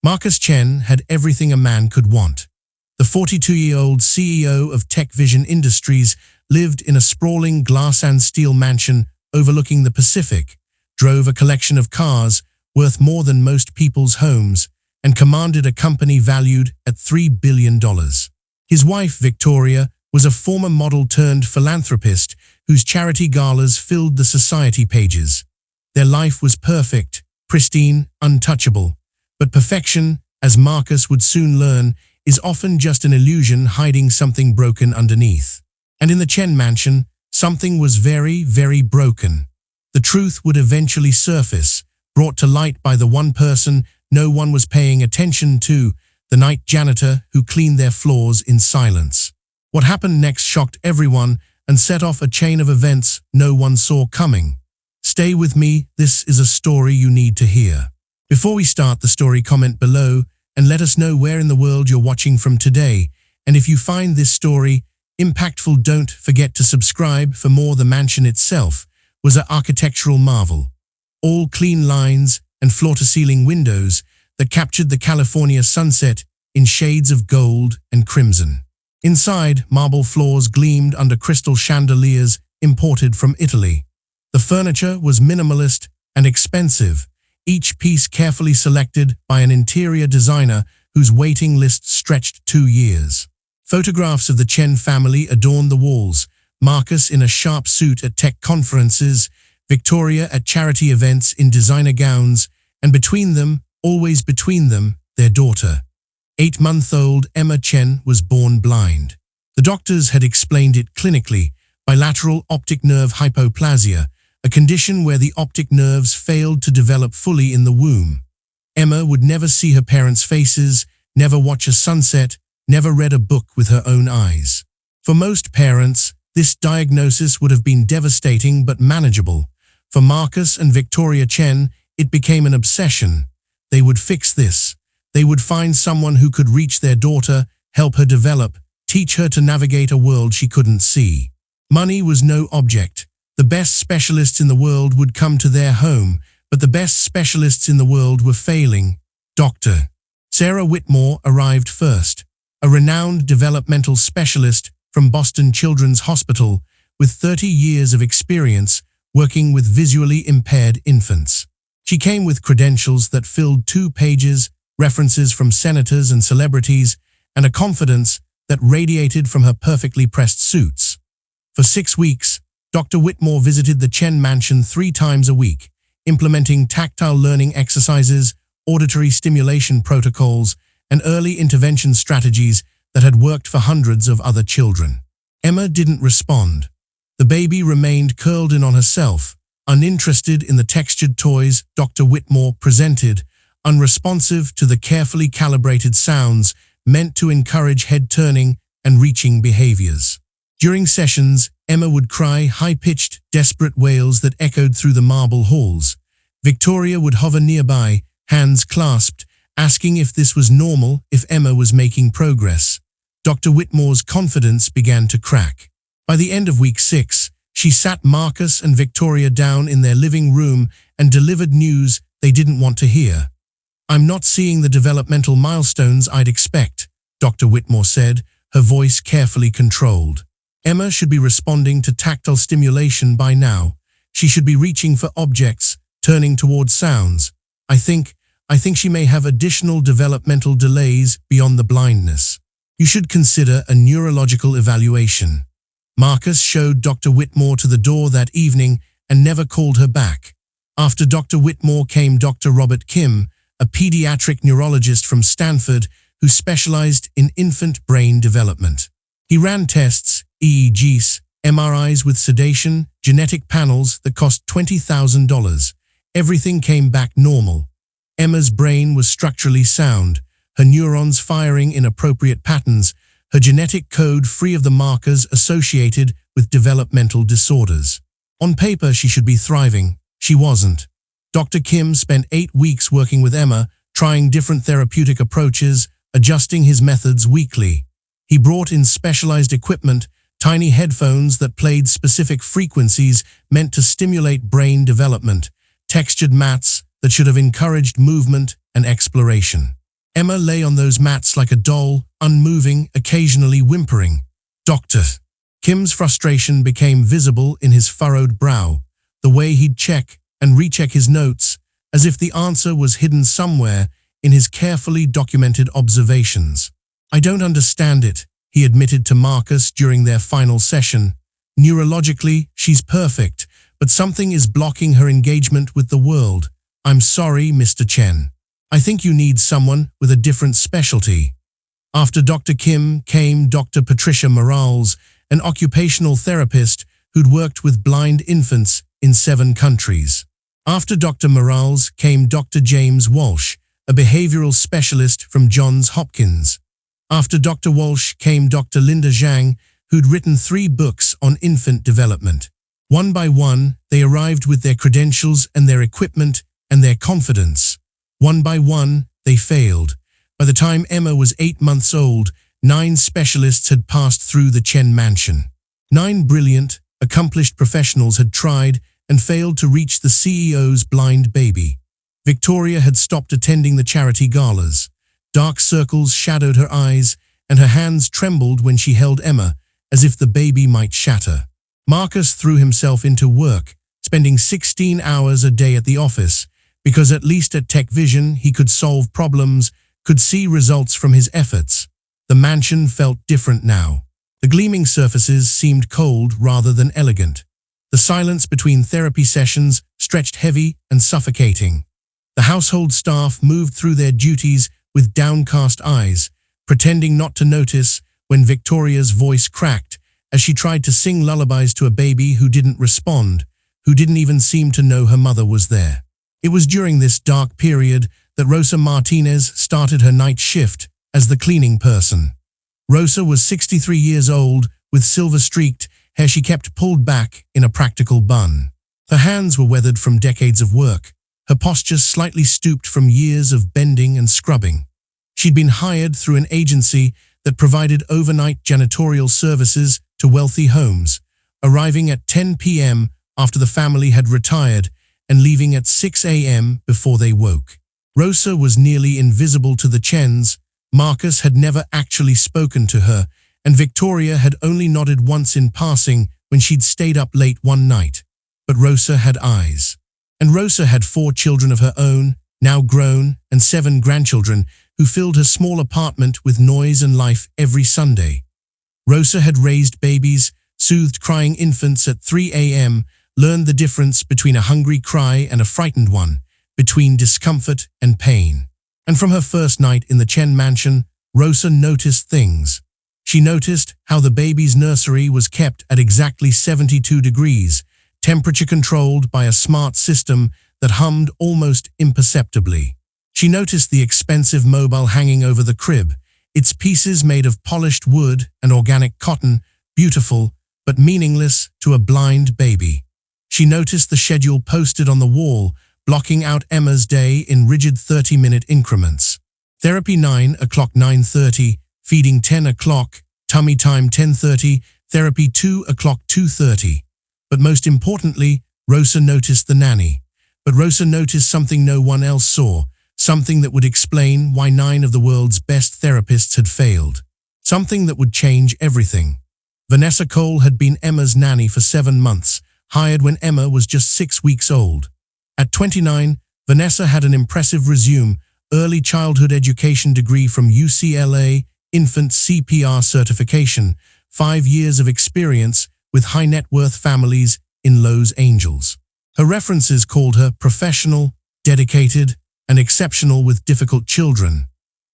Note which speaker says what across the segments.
Speaker 1: Marcus Chen had everything a man could want. The 42-year-old CEO of Tech Vision Industries lived in a sprawling glass and steel mansion overlooking the Pacific, drove a collection of cars worth more than most people's homes, and commanded a company valued at $3 billion. His wife, Victoria, was a former model-turned-philanthropist whose charity galas filled the society pages. Their life was perfect, pristine, untouchable. But perfection, as Marcus would soon learn, is often just an illusion hiding something broken underneath. And in the Chen mansion, something was very, very broken. The truth would eventually surface, brought to light by the one person no one was paying attention to, the night janitor who cleaned their floors in silence. What happened next shocked everyone and set off a chain of events no one saw coming. Stay with me, this is a story you need to hear. Before we start the story, comment below and let us know where in the world you're watching from today. And if you find this story impactful, don't forget to subscribe for more. The mansion itself was an architectural marvel. All clean lines and floor-to-ceiling windows that captured the California sunset in shades of gold and crimson. Inside, marble floors gleamed under crystal chandeliers imported from Italy. The furniture was minimalist and expensive, each piece carefully selected by an interior designer whose waiting list stretched 2 years. Photographs of the Chen family adorned the walls, Marcus in a sharp suit at tech conferences, Victoria at charity events in designer gowns, and between them, always between them, their daughter. 8-month-old Emma Chen was born blind. The doctors had explained it clinically: bilateral optic nerve hypoplasia, a condition where the optic nerves failed to develop fully in the womb. Emma would never see her parents' faces, never watch a sunset, never read a book with her own eyes. For most parents, this diagnosis would have been devastating but manageable. For Marcus and Victoria Chen, it became an obsession. They would fix this. They would find someone who could reach their daughter, help her develop, teach her to navigate a world she couldn't see. Money was no object. The best specialists in the world would come to their home, but the best specialists in the world were failing. Dr. Sarah Whitmore arrived first, a renowned developmental specialist from Boston Children's Hospital with 30 years of experience working with visually impaired infants. She came with credentials that filled 2 pages, references from senators and celebrities, and a confidence that radiated from her perfectly pressed suits. For 6 weeks, Dr. Whitmore visited the Chen mansion 3 times a week, implementing tactile learning exercises, auditory stimulation protocols, and early intervention strategies that had worked for hundreds of other children. Emma didn't respond. The baby remained curled in on herself, uninterested in the textured toys Dr. Whitmore presented, unresponsive to the carefully calibrated sounds meant to encourage head-turning and reaching behaviors. During sessions, Emma would cry high-pitched, desperate wails that echoed through the marble halls. Victoria would hover nearby, hands clasped, asking if this was normal, if Emma was making progress. Dr. Whitmore's confidence began to crack. By the end of week 6, she sat Marcus and Victoria down in their living room and delivered news they didn't want to hear. "I'm not seeing the developmental milestones I'd expect," Dr. Whitmore said, her voice carefully controlled. "Emma should be responding to tactile stimulation by now. She should be reaching for objects, turning towards sounds. I think she may have additional developmental delays beyond the blindness. You should consider a neurological evaluation." Marcus showed Dr. Whitmore to the door that evening and never called her back. After Dr. Whitmore came Dr. Robert Kim, a pediatric neurologist from Stanford who specialized in infant brain development. He ran tests, EEGs, MRIs with sedation, genetic panels that cost $20,000. Everything came back normal. Emma's brain was structurally sound, her neurons firing in appropriate patterns, her genetic code free of the markers associated with developmental disorders. On paper, she should be thriving. She wasn't. Dr. Kim spent 8 weeks working with Emma, trying different therapeutic approaches, adjusting his methods weekly. He brought in specialized equipment, tiny headphones that played specific frequencies meant to stimulate brain development, textured mats that should have encouraged movement and exploration. Emma lay on those mats like a doll, unmoving, occasionally whimpering. Doctor. Kim's frustration became visible in his furrowed brow, the way he'd check and recheck his notes, as if the answer was hidden somewhere in his carefully documented observations. I don't understand it, he admitted to Marcus during their final session. Neurologically, she's perfect, but something is blocking her engagement with the world. I'm sorry, Mr. Chen. I think you need someone with a different specialty. After Dr. Kim came Dr. Patricia Morales, an occupational therapist who'd worked with blind infants in 7 countries. After Dr. Morales came Dr. James Walsh, a behavioral specialist from Johns Hopkins. After Dr. Walsh came Dr. Linda Zhang, who'd written 3 books on infant development. One by one, they arrived with their credentials and their equipment and their confidence. One by one, they failed. By the time Emma was 8 months old, 9 specialists had passed through the Chen mansion. 9 brilliant, accomplished professionals had tried and failed to reach the CEO's blind baby. Victoria had stopped attending the charity galas. Dark circles shadowed her eyes, and her hands trembled when she held Emma, as if the baby might shatter. Marcus threw himself into work, spending 16 hours a day at the office, because at least at Tech Vision he could solve problems, could see results from his efforts. The mansion felt different now. The gleaming surfaces seemed cold rather than elegant. The silence between therapy sessions stretched heavy and suffocating. The household staff moved through their duties with downcast eyes, pretending not to notice when Victoria's voice cracked as she tried to sing lullabies to a baby who didn't respond, who didn't even seem to know her mother was there. It was during this dark period that Rosa Martinez started her night shift as the cleaning person. Rosa was 63 years old, with silver-streaked hair she kept pulled back in a practical bun. Her hands were weathered from decades of work, her posture slightly stooped from years of bending and scrubbing. She'd been hired through an agency that provided overnight janitorial services to wealthy homes, arriving at 10 p.m. after the family had retired and leaving at 6 a.m. before they woke. Rosa was nearly invisible to the Chens. Marcus had never actually spoken to her, and Victoria had only nodded once in passing when she'd stayed up late one night. But Rosa had eyes. And Rosa had 4 children of her own, now grown, and 7 grandchildren who filled her small apartment with noise and life every Sunday. Rosa had raised babies, soothed crying infants at 3 a.m., learned the difference between a hungry cry and a frightened one, between discomfort and pain. And from her first night in the Chen mansion, Rosa noticed things. She noticed how the baby's nursery was kept at exactly 72 degrees, temperature controlled by a smart system that hummed almost imperceptibly. She noticed the expensive mobile hanging over the crib, its pieces made of polished wood and organic cotton, beautiful but meaningless to a blind baby. She noticed the schedule posted on the wall, blocking out Emma's day in rigid 30-minute increments. Therapy 9 o'clock 9:30, feeding 10 o'clock, tummy time 10:30, therapy 2 o'clock 2:30. But most importantly, Rosa noticed the nanny. But Rosa noticed something no one else saw, something that would explain why 9 of the world's best therapists had failed. Something that would change everything. Vanessa Cole had been Emma's nanny for 7 months, hired when Emma was just 6 weeks old. At 29, Vanessa had an impressive resume, early childhood education degree from UCLA, infant CPR certification, 5 years of experience with high-net-worth families in Los Angeles. Her references called her professional, dedicated, and exceptional with difficult children.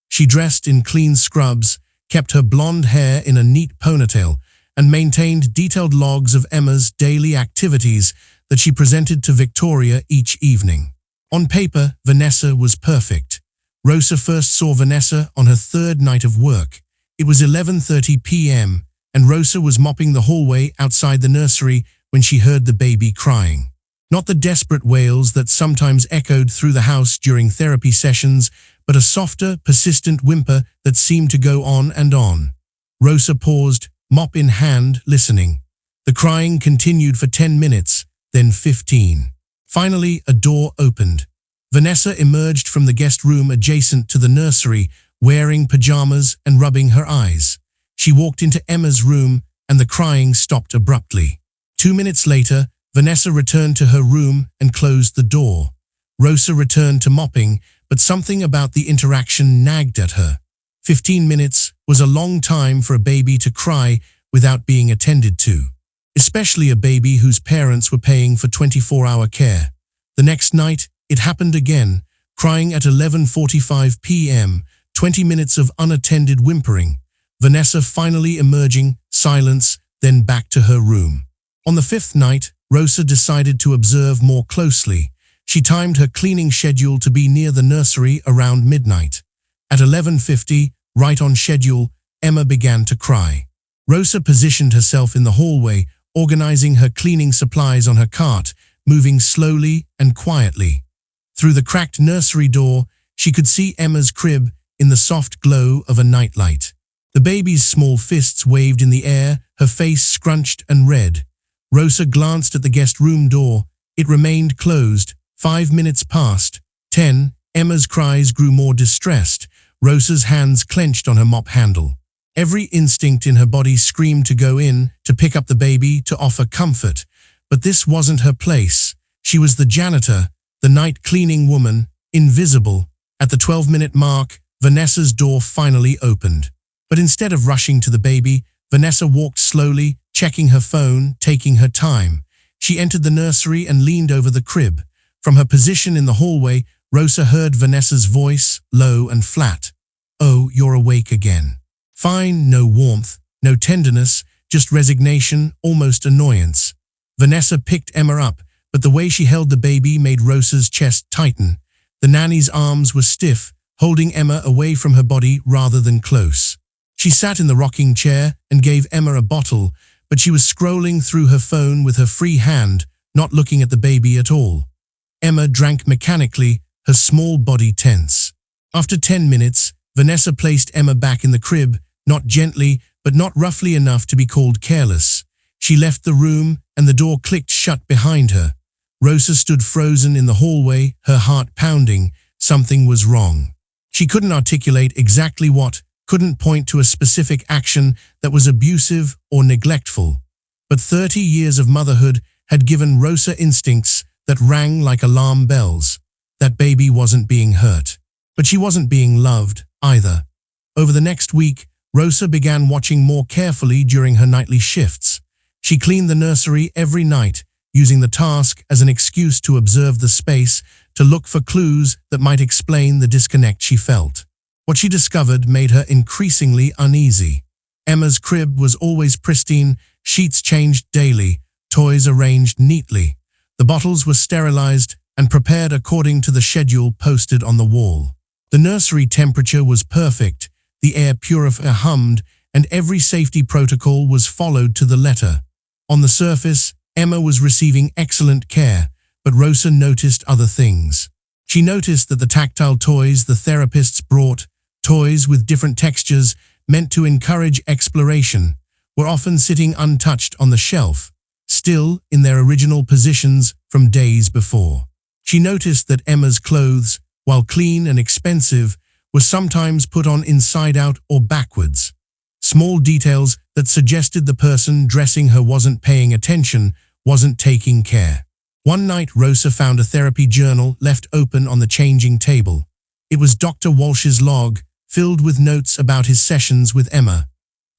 Speaker 1: She dressed in clean scrubs, kept her blonde hair in a neat ponytail, and maintained detailed logs of Emma's daily activities that she presented to Victoria each evening. On paper, Vanessa was perfect. Rosa first saw Vanessa on her 3rd night of work. It was 11:30 p.m., and Rosa was mopping the hallway outside the nursery when she heard the baby crying. Not the desperate wails that sometimes echoed through the house during therapy sessions, but a softer, persistent whimper that seemed to go on and on. Rosa paused, mop in hand, listening. The crying continued for 10 minutes, then 15. Finally, a door opened. Vanessa emerged from the guest room adjacent to the nursery, wearing pajamas and rubbing her eyes. She walked into Emma's room, and the crying stopped abruptly. 2 minutes later, Vanessa returned to her room and closed the door. Rosa returned to mopping, but something about the interaction nagged at her. 15 minutes was a long time for a baby to cry without being attended to, especially a baby whose parents were paying for 24-hour care. The next night, it happened again, crying at 11:45 p.m., 20 minutes of unattended whimpering. Vanessa finally emerging, silence, then back to her room. On the 5th night, Rosa decided to observe more closely. She timed her cleaning schedule to be near the nursery around midnight. At 11:50, right on schedule, Emma began to cry. Rosa positioned herself in the hallway, organizing her cleaning supplies on her cart, moving slowly and quietly. Through the cracked nursery door, she could see Emma's crib in the soft glow of a nightlight. The baby's small fists waved in the air, her face scrunched and red. Rosa glanced at the guest room door. It remained closed. 5 minutes passed. 10. Emma's cries grew more distressed. Rosa's hands clenched on her mop handle. Every instinct in her body screamed to go in, to pick up the baby, to offer comfort. But this wasn't her place. She was the janitor, the night cleaning woman, invisible. At the 12-minute mark, Vanessa's door finally opened. But instead of rushing to the baby, Vanessa walked slowly, checking her phone, taking her time. She entered the nursery and leaned over the crib. From her position in the hallway, Rosa heard Vanessa's voice, low and flat. "Oh, you're awake again." Fine, no warmth, no tenderness, just resignation, almost annoyance. Vanessa picked Emma up, but the way she held the baby made Rosa's chest tighten. The nanny's arms were stiff, holding Emma away from her body rather than close. She sat in the rocking chair and gave Emma a bottle, but she was scrolling through her phone with her free hand, not looking at the baby at all. Emma drank mechanically, her small body tense. After 10 minutes, Vanessa placed Emma back in the crib, not gently, but not roughly enough to be called careless. She left the room, and the door clicked shut behind her. Rosa stood frozen in the hallway, her heart pounding. Something was wrong. She couldn't articulate exactly what, couldn't point to a specific action that was abusive or neglectful. But 30 years of motherhood had given Rosa instincts that rang like alarm bells. That baby wasn't being hurt. But she wasn't being loved either. Over the next week, Rosa began watching more carefully during her nightly shifts. She cleaned the nursery every night, using the task as an excuse to observe the space, to look for clues that might explain the disconnect she felt. What she discovered made her increasingly uneasy. Emma's crib was always pristine, sheets changed daily, toys arranged neatly. The bottles were sterilized and prepared according to the schedule posted on the wall. The nursery temperature was perfect, the air purifier hummed, and every safety protocol was followed to the letter. On the surface, Emma was receiving excellent care, but Rosa noticed other things. She noticed that the tactile toys the therapists brought, toys with different textures meant to encourage exploration, were often sitting untouched on the shelf, still in their original positions from days before. She noticed that Emma's clothes, while clean and expensive, were sometimes put on inside out or backwards. Small details that suggested the person dressing her wasn't paying attention, wasn't taking care. One night, Rosa found a therapy journal left open on the changing table. It was Dr. Walsh's log, filled with notes about his sessions with Emma.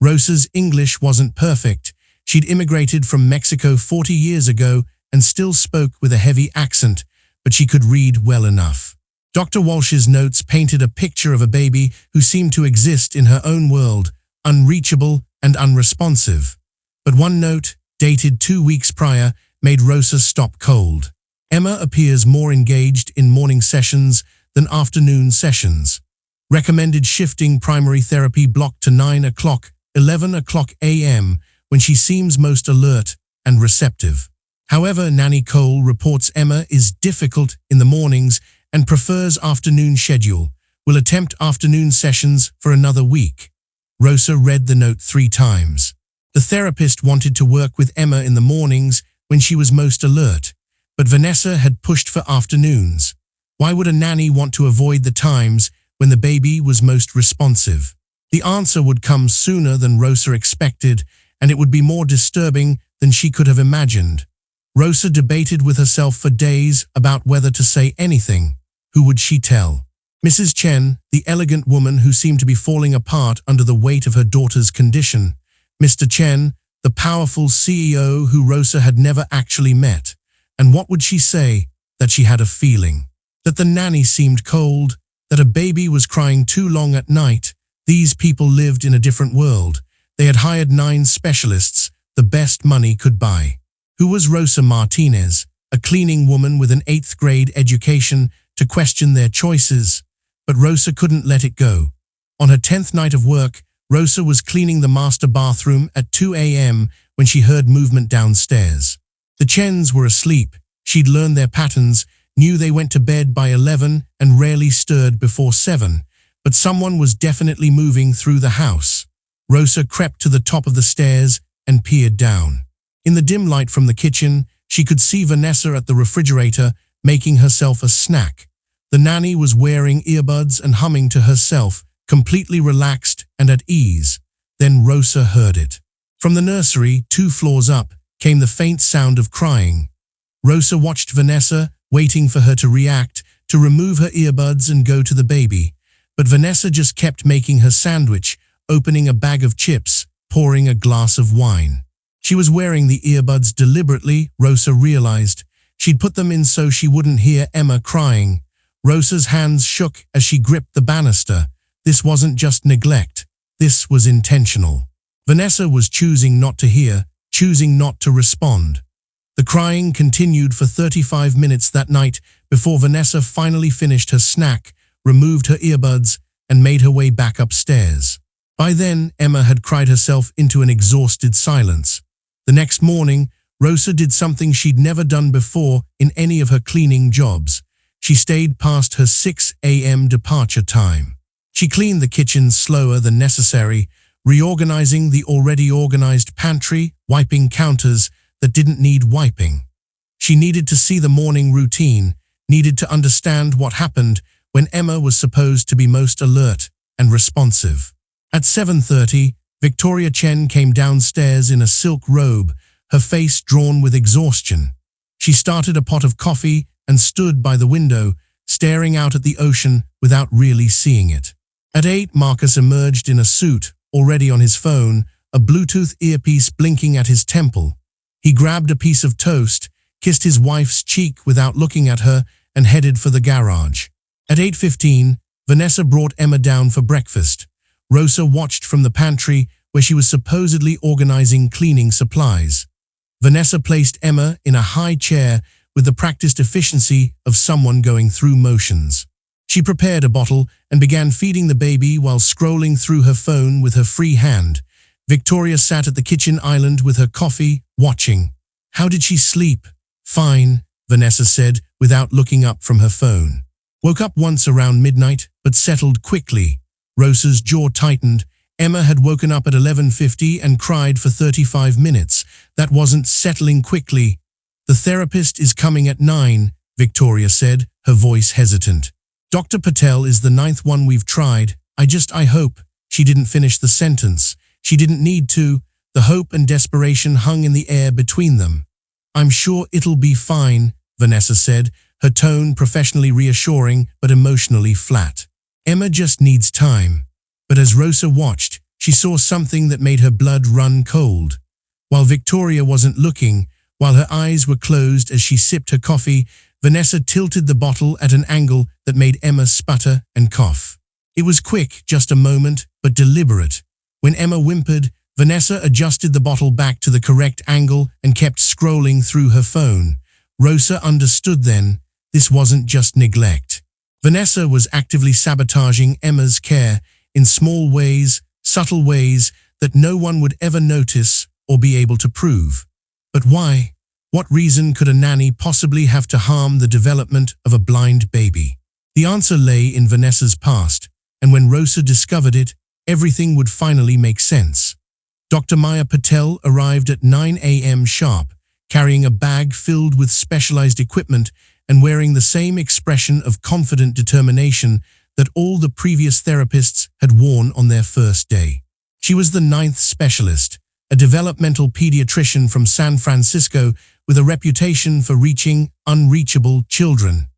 Speaker 1: Rosa's English wasn't perfect. She'd immigrated from Mexico 40 years ago and still spoke with a heavy accent, but she could read well enough. Dr. Walsh's notes painted a picture of a baby who seemed to exist in her own world, unreachable and unresponsive. But one note, dated 2 weeks prior, made Rosa stop cold. Emma appears more engaged in morning sessions than afternoon sessions. Recommended shifting primary therapy block to 9 o'clock, 11 o'clock a.m. when she seems most alert and receptive. However, Nanny Cole reports Emma is difficult in the mornings and prefers afternoon schedule, will attempt afternoon sessions for another week. Rosa read the note 3 times. The therapist wanted to work with Emma in the mornings when she was most alert, but Vanessa had pushed for afternoons. Why would a nanny want to avoid the times when the baby was most responsive? The answer would come sooner than Rosa expected, and it would be more disturbing than she could have imagined. Rosa debated with herself for days about whether to say anything. Who would she tell? Mrs. Chen, the elegant woman who seemed to be falling apart under the weight of her daughter's condition. Mr. Chen, the powerful CEO who Rosa had never actually met. And what would she say? That she had a feeling. That the nanny seemed cold. That a baby was crying too long at night. These people lived in a different world. They had hired 9 specialists, the best money could buy. Who was Rosa Martinez, a cleaning woman with an 8th grade education, to question their choices? But Rosa couldn't let it go. On her 10th night of work, Rosa was cleaning the master bathroom at 2 a.m. when she heard movement downstairs. The Chens were asleep. She'd learned their patterns, knew they went to bed by 11 and rarely stirred before 7. But someone was definitely moving through the house. Rosa crept to the top of the stairs and peered down. In the dim light from the kitchen, she could see Vanessa at the refrigerator making herself a snack. The nanny was wearing earbuds and humming to herself, completely relaxed and at ease. Then Rosa heard it. From the nursery, 2 floors up, came the faint sound of crying. Rosa watched Vanessa, waiting for her to react, to remove her earbuds and go to the baby. But Vanessa just kept making her sandwich, opening a bag of chips, pouring a glass of wine. She was wearing the earbuds deliberately, Rosa realized. She'd put them in so she wouldn't hear Emma crying. Rosa's hands shook as she gripped the banister. This wasn't just neglect. This was intentional. Vanessa was choosing not to hear, choosing not to respond. The crying continued for 35 minutes that night before Vanessa finally finished her snack, removed her earbuds, and made her way back upstairs. By then, Emma had cried herself into an exhausted silence. The next morning, Rosa did something she'd never done before in any of her cleaning jobs. She stayed past her 6 a.m. departure time. She cleaned the kitchen slower than necessary, reorganizing the already organized pantry, wiping counters that didn't need wiping. She needed to see the morning routine, needed to understand what happened when Emma was supposed to be most alert and responsive. At 7:30, Victoria Chen came downstairs in a silk robe, her face drawn with exhaustion. She started a pot of coffee and stood by the window, staring out at the ocean without really seeing it. At 8, Marcus emerged in a suit, already on his phone, a Bluetooth earpiece blinking at his temple. He grabbed a piece of toast, kissed his wife's cheek without looking at her, and headed for the garage. At 8:15, Vanessa brought Emma down for breakfast. Rosa watched from the pantry where she was supposedly organizing cleaning supplies. Vanessa placed Emma in a high chair with the practiced efficiency of someone going through motions. She prepared a bottle and began feeding the baby while scrolling through her phone with her free hand. Victoria sat at the kitchen island with her coffee, watching. How did she sleep? Fine, Vanessa said, without looking up from her phone. Woke up once around midnight, but settled quickly. Rosa's jaw tightened. Emma had woken up at 11:50 and cried for 35 minutes. That wasn't settling quickly. The therapist is coming at 9, Victoria said, her voice hesitant. Dr. Patel is the 9th one we've tried. I hope. She didn't finish the sentence. She didn't need to. The hope and desperation hung in the air between them. I'm sure it'll be fine, Vanessa said, her tone professionally reassuring but emotionally flat. Emma just needs time. But as Rosa watched, she saw something that made her blood run cold. While Victoria wasn't looking, while her eyes were closed as she sipped her coffee, Vanessa tilted the bottle at an angle that made Emma sputter and cough. It was quick, just a moment, but deliberate. When Emma whimpered, Vanessa adjusted the bottle back to the correct angle and kept scrolling through her phone. Rosa understood then, this wasn't just neglect. Vanessa was actively sabotaging Emma's care in small ways, subtle ways that no one would ever notice or be able to prove. But why? What reason could a nanny possibly have to harm the development of a blind baby? The answer lay in Vanessa's past, and when Rosa discovered it, everything would finally make sense. Dr. Maya Patel arrived at 9 a.m. sharp, carrying a bag filled with specialized equipment and wearing the same expression of confident determination that all the previous therapists had worn on their first day. She was the 9th specialist, a developmental pediatrician from San Francisco with a reputation for reaching unreachable children.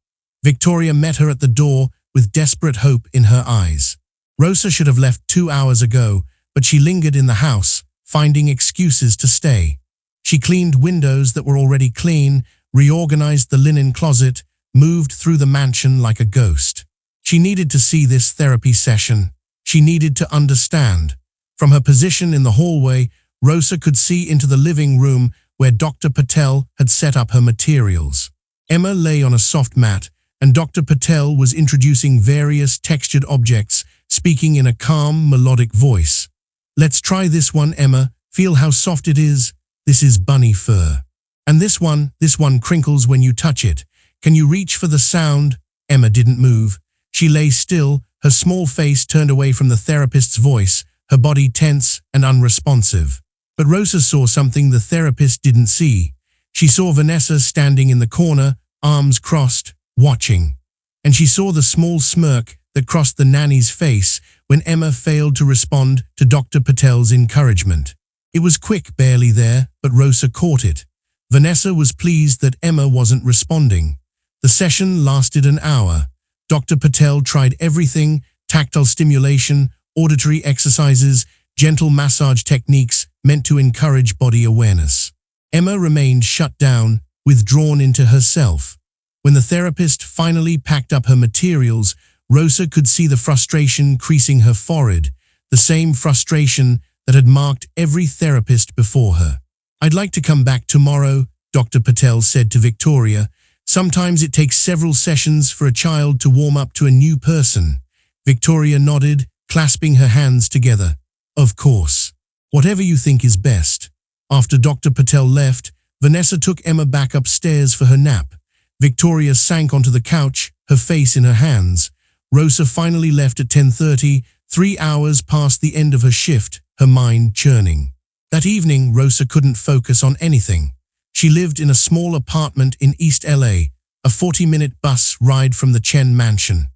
Speaker 1: Victoria met her at the door with desperate hope in her eyes. Rosa should have left 2 hours ago, but she lingered in the house, finding excuses to stay. She cleaned windows that were already clean, reorganized the linen closet, moved through the mansion like a ghost. She needed to see this therapy session. She needed to understand. From her position in the hallway, Rosa could see into the living room where Dr. Patel had set up her materials. Emma lay on a soft mat, and Dr. Patel was introducing various textured objects, speaking in a calm, melodic voice. "Let's try this one, Emma. Feel how soft it is. This is bunny fur. And this one crinkles when you touch it. Can you reach for the sound?" Emma didn't move. She lay still, her small face turned away from the therapist's voice, her body tense and unresponsive. But Rosa saw something the therapist didn't see. She saw Vanessa standing in the corner, arms crossed, watching. And she saw the small smirk that crossed the nanny's face when Emma failed to respond to Dr. Patel's encouragement. It was quick, barely there, but Rosa caught it. Vanessa was pleased that Emma wasn't responding. The session lasted an hour. Dr. Patel tried everything: tactile stimulation, auditory exercises, gentle massage techniques meant to encourage body awareness. Emma remained shut down, withdrawn into herself. When the therapist finally packed up her materials, Rosa could see the frustration creasing her forehead, the same frustration that had marked every therapist before her. "I'd like to come back tomorrow," Dr. Patel said to Victoria. "Sometimes it takes several sessions for a child to warm up to a new person." Victoria nodded, clasping her hands together. "Of course. Whatever you think is best." After Dr. Patel left, Vanessa took Emma back upstairs for her nap. Victoria sank onto the couch, her face in her hands. Rosa finally left at 10:30, 3 hours past the end of her shift, her mind churning. That evening, Rosa couldn't focus on anything. She lived in a small apartment in East LA, a 40-minute bus ride from the Chen mansion.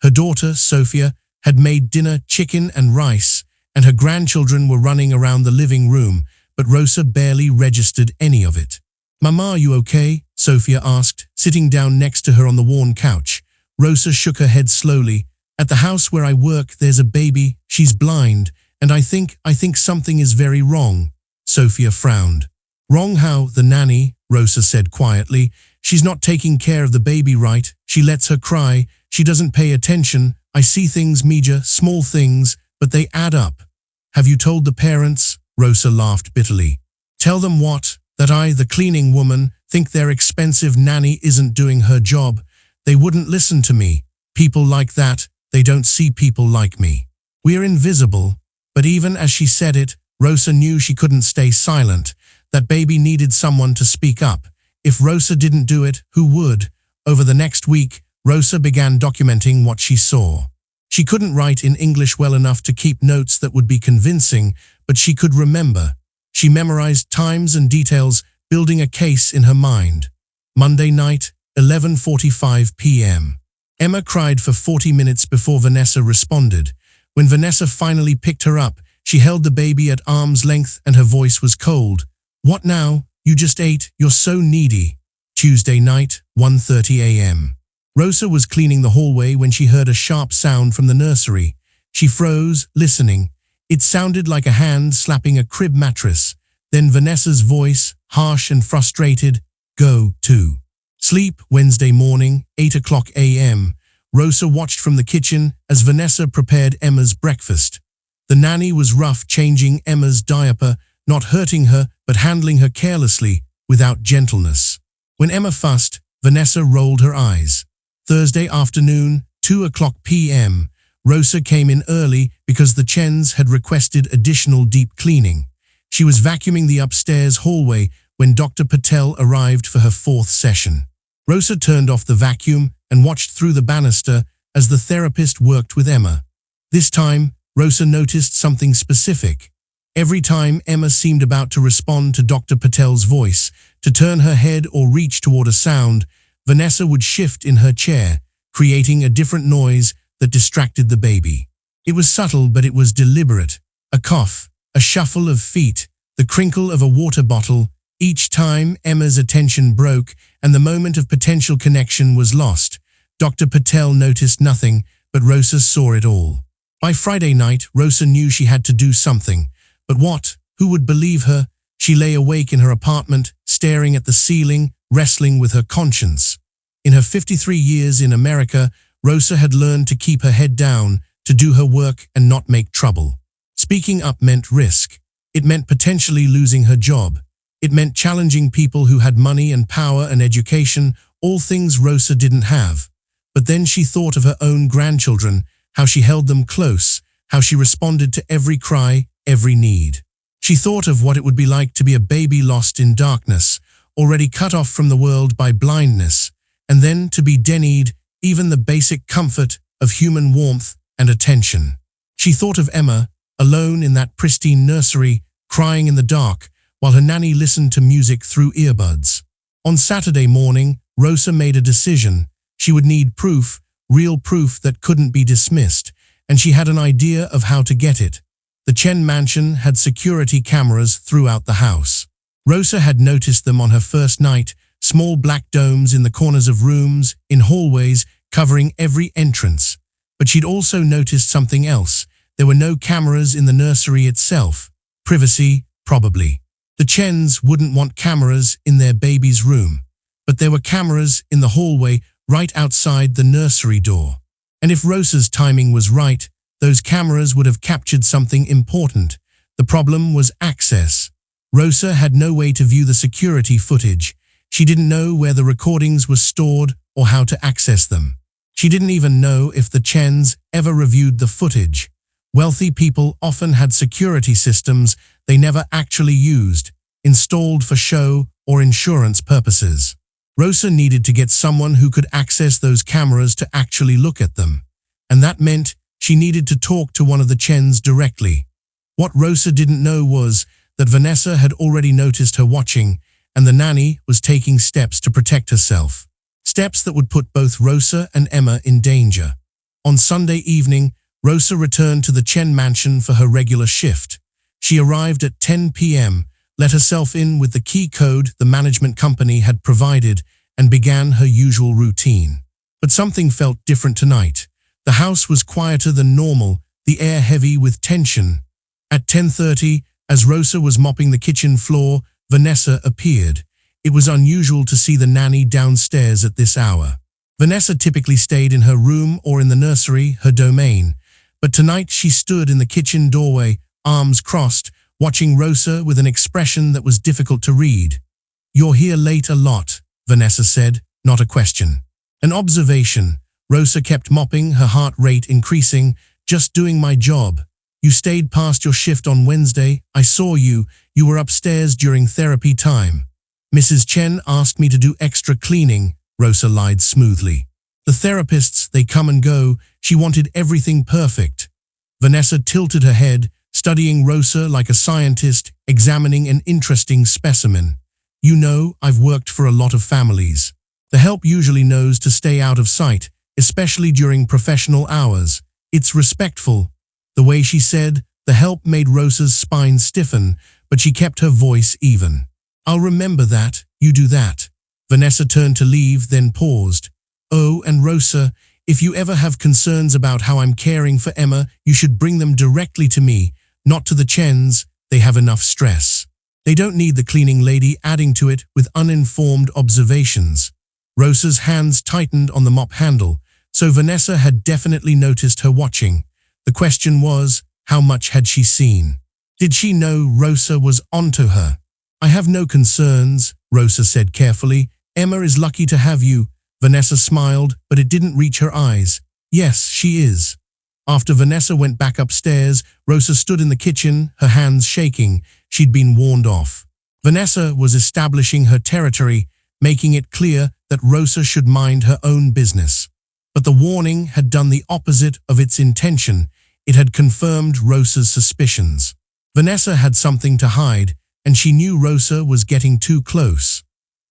Speaker 1: Her daughter, Sophia, had made dinner, chicken and rice, and her grandchildren were running around the living room, but Rosa barely registered any of it. "Mama, are you okay?" Sophia asked, sitting down next to her on the worn couch. Rosa shook her head slowly. "At the house where I work, there's a baby. She's blind, and I think something is very wrong." Sophia frowned. "Wrong how?" "The nanny," Rosa said quietly. "She's not taking care of the baby right. She lets her cry. She doesn't pay attention. I see things, Mija, small things, but they add up." "Have you told the parents?" Rosa laughed bitterly. "Tell them what? That I, the cleaning woman, think their expensive nanny isn't doing her job. They wouldn't listen to me. People like that, they don't see people like me. We're invisible." But even as she said it, Rosa knew she couldn't stay silent. That baby needed someone to speak up. If Rosa didn't do it, who would? Over the next week, Rosa began documenting what she saw. She couldn't write in English well enough to keep notes that would be convincing, but she could remember. She memorized times and details, building a case in her mind. Monday night, 11:45 p.m. Emma cried for 40 minutes before Vanessa responded. When Vanessa finally picked her up, she held the baby at arm's length and her voice was cold. "What now? You just ate. You're so needy." Tuesday night, 1:30 a.m. Rosa was cleaning the hallway when she heard a sharp sound from the nursery. She froze, listening. It sounded like a hand slapping a crib mattress. Then Vanessa's voice, harsh and frustrated, "Go to sleep." Wednesday morning, 8 o'clock a.m. Rosa watched from the kitchen as Vanessa prepared Emma's breakfast. The nanny was rough, changing Emma's diaper, not hurting her, but handling her carelessly, without gentleness. When Emma fussed, Vanessa rolled her eyes. Thursday afternoon, 2 o'clock p.m. Rosa came in early because the Chens had requested additional deep cleaning. She was vacuuming the upstairs hallway when Dr. Patel arrived for her 4th session. Rosa turned off the vacuum and watched through the banister as the therapist worked with Emma. This time, Rosa noticed something specific. Every time Emma seemed about to respond to Dr. Patel's voice, to turn her head or reach toward a sound, Vanessa would shift in her chair, creating a different noise that distracted the baby. It was subtle, but it was deliberate. A cough, a shuffle of feet, the crinkle of a water bottle. Each time Emma's attention broke and the moment of potential connection was lost. Dr. Patel noticed nothing, but Rosa saw it all. By Friday night, Rosa knew she had to do something. But what? Who would believe her? She lay awake in her apartment, staring at the ceiling, wrestling with her conscience. In her 53 years in America, Rosa had learned to keep her head down, to do her work and not make trouble. Speaking up meant risk. It meant potentially losing her job. It meant challenging people who had money and power and education, all things Rosa didn't have. But then she thought of her own grandchildren, how she held them close, how she responded to every cry, every need. She thought of what it would be like to be a baby lost in darkness, already cut off from the world by blindness, and then to be denied even the basic comfort of human warmth and attention. She thought of Emma, alone in that pristine nursery, crying in the dark, while her nanny listened to music through earbuds. On Saturday morning, Rosa made a decision. She would need proof, real proof that couldn't be dismissed, and she had an idea of how to get it. The Chen mansion had security cameras throughout the house. Rosa had noticed them on her first night, small black domes in the corners of rooms, in hallways, covering every entrance. But she'd also noticed something else. There were no cameras in the nursery itself. Privacy, probably. The Chens wouldn't want cameras in their baby's room. But there were cameras in the hallway right outside the nursery door. And if Rosa's timing was right, those cameras would have captured something important. The problem was access. Rosa had no way to view the security footage. She didn't know where the recordings were stored or how to access them. She didn't even know if the Chens ever reviewed the footage. Wealthy people often had security systems they never actually used, installed for show or insurance purposes. Rosa needed to get someone who could access those cameras to actually look at them. And that meant she needed to talk to one of the Chens directly. What Rosa didn't know was that Vanessa had already noticed her watching, and the nanny was taking steps to protect herself. Steps that would put both Rosa and Emma in danger. On Sunday evening, Rosa returned to the Chen mansion for her regular shift. She arrived at 10 p.m., let herself in with the key code the management company had provided, and began her usual routine. But something felt different tonight. The house was quieter than normal, the air heavy with tension. At 10:30, as Rosa was mopping the kitchen floor, Vanessa appeared. It was unusual to see the nanny downstairs at this hour. Vanessa typically stayed in her room or in the nursery, her domain. But tonight she stood in the kitchen doorway, arms crossed, watching Rosa with an expression that was difficult to read. "You're here late a lot," Vanessa said, not a question. An observation. Rosa kept mopping, her heart rate increasing. "Just doing my job. You stayed past your shift on Wednesday. I saw you. You were upstairs during therapy time." "Mrs. Chen asked me to do extra cleaning," Rosa lied smoothly. "The therapists, they come and go. She wanted everything perfect." Vanessa tilted her head, studying Rosa like a scientist, examining an interesting specimen. "You know, I've worked for a lot of families. The help usually knows to stay out of sight, especially during professional hours. It's respectful." The way she said, the help made Rosa's spine stiffen, but she kept her voice even. "I'll remember that, you do that." Vanessa turned to leave, then paused. "Oh, and Rosa, if you ever have concerns about how I'm caring for Emma, you should bring them directly to me, not to the Chens. They have enough stress. They don't need the cleaning lady adding to it with uninformed observations." Rosa's hands tightened on the mop handle, so Vanessa had definitely noticed her watching. The question was, how much had she seen? Did she know Rosa was onto her? "I have no concerns," Rosa said carefully. "Emma is lucky to have you." Vanessa smiled, but it didn't reach her eyes. "Yes, she is." After Vanessa went back upstairs, Rosa stood in the kitchen, her hands shaking. She'd been warned off. Vanessa was establishing her territory, making it clear that Rosa should mind her own business. But the warning had done the opposite of its intention. It had confirmed Rosa's suspicions. Vanessa had something to hide, and she knew Rosa was getting too close.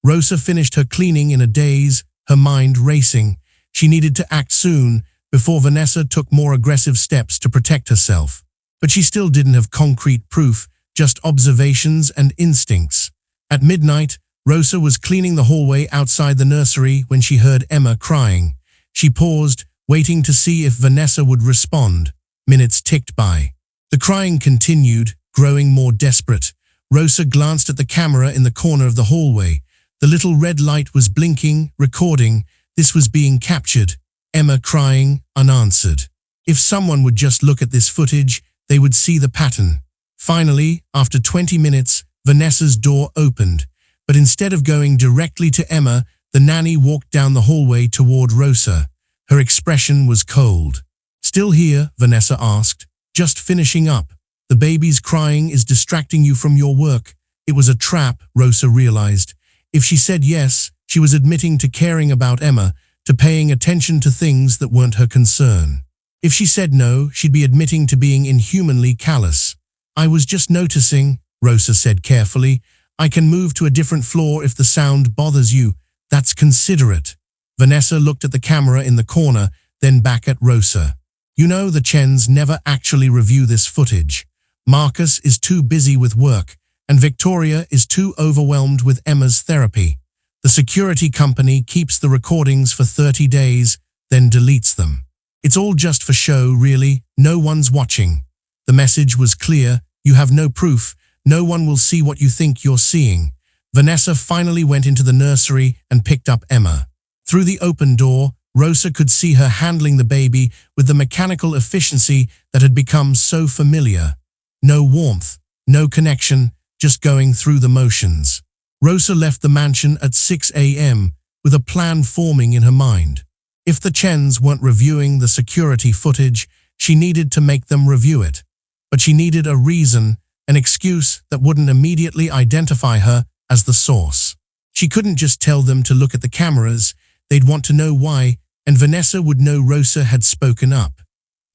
Speaker 1: Rosa finished her cleaning in a daze, her mind racing. She needed to act soon, before Vanessa took more aggressive steps to protect herself. But she still didn't have concrete proof, just observations and instincts. At midnight, Rosa was cleaning the hallway outside the nursery when she heard Emma crying. She paused, waiting to see if Vanessa would respond. Minutes ticked by. The crying continued, growing more desperate. Rosa glanced at the camera in the corner of the hallway. The little red light was blinking, recording. This was being captured. Emma crying, unanswered. If someone would just look at this footage, they would see the pattern. Finally, after 20 minutes, Vanessa's door opened. But instead of going directly to Emma, the nanny walked down the hallway toward Rosa. Her expression was cold. "Still here?" Vanessa asked. "Just finishing up. The baby's crying is distracting you from your work." It was a trap, Rosa realized. If she said yes, she was admitting to caring about Emma, to paying attention to things that weren't her concern. If she said no, she'd be admitting to being inhumanly callous. "I was just noticing," Rosa said carefully. "I can move to a different floor if the sound bothers you. That's considerate." Vanessa looked at the camera in the corner, then back at Rosa. "You know, the Chens never actually review this footage. Marcus is too busy with work, and Victoria is too overwhelmed with Emma's therapy. The security company keeps the recordings for 30 days, then deletes them. It's all just for show, really. No one's watching." The message was clear. You have no proof. No one will see what you think you're seeing. Vanessa finally went into the nursery and picked up Emma. Through the open door, Rosa could see her handling the baby with the mechanical efficiency that had become so familiar. No warmth, no connection, just going through the motions. Rosa left the mansion at 6 a.m. with a plan forming in her mind. If the Chens weren't reviewing the security footage, she needed to make them review it. But she needed a reason, an excuse that wouldn't immediately identify her as the source. She couldn't just tell them to look at the cameras. They'd want to know why, and Vanessa would know Rosa had spoken up.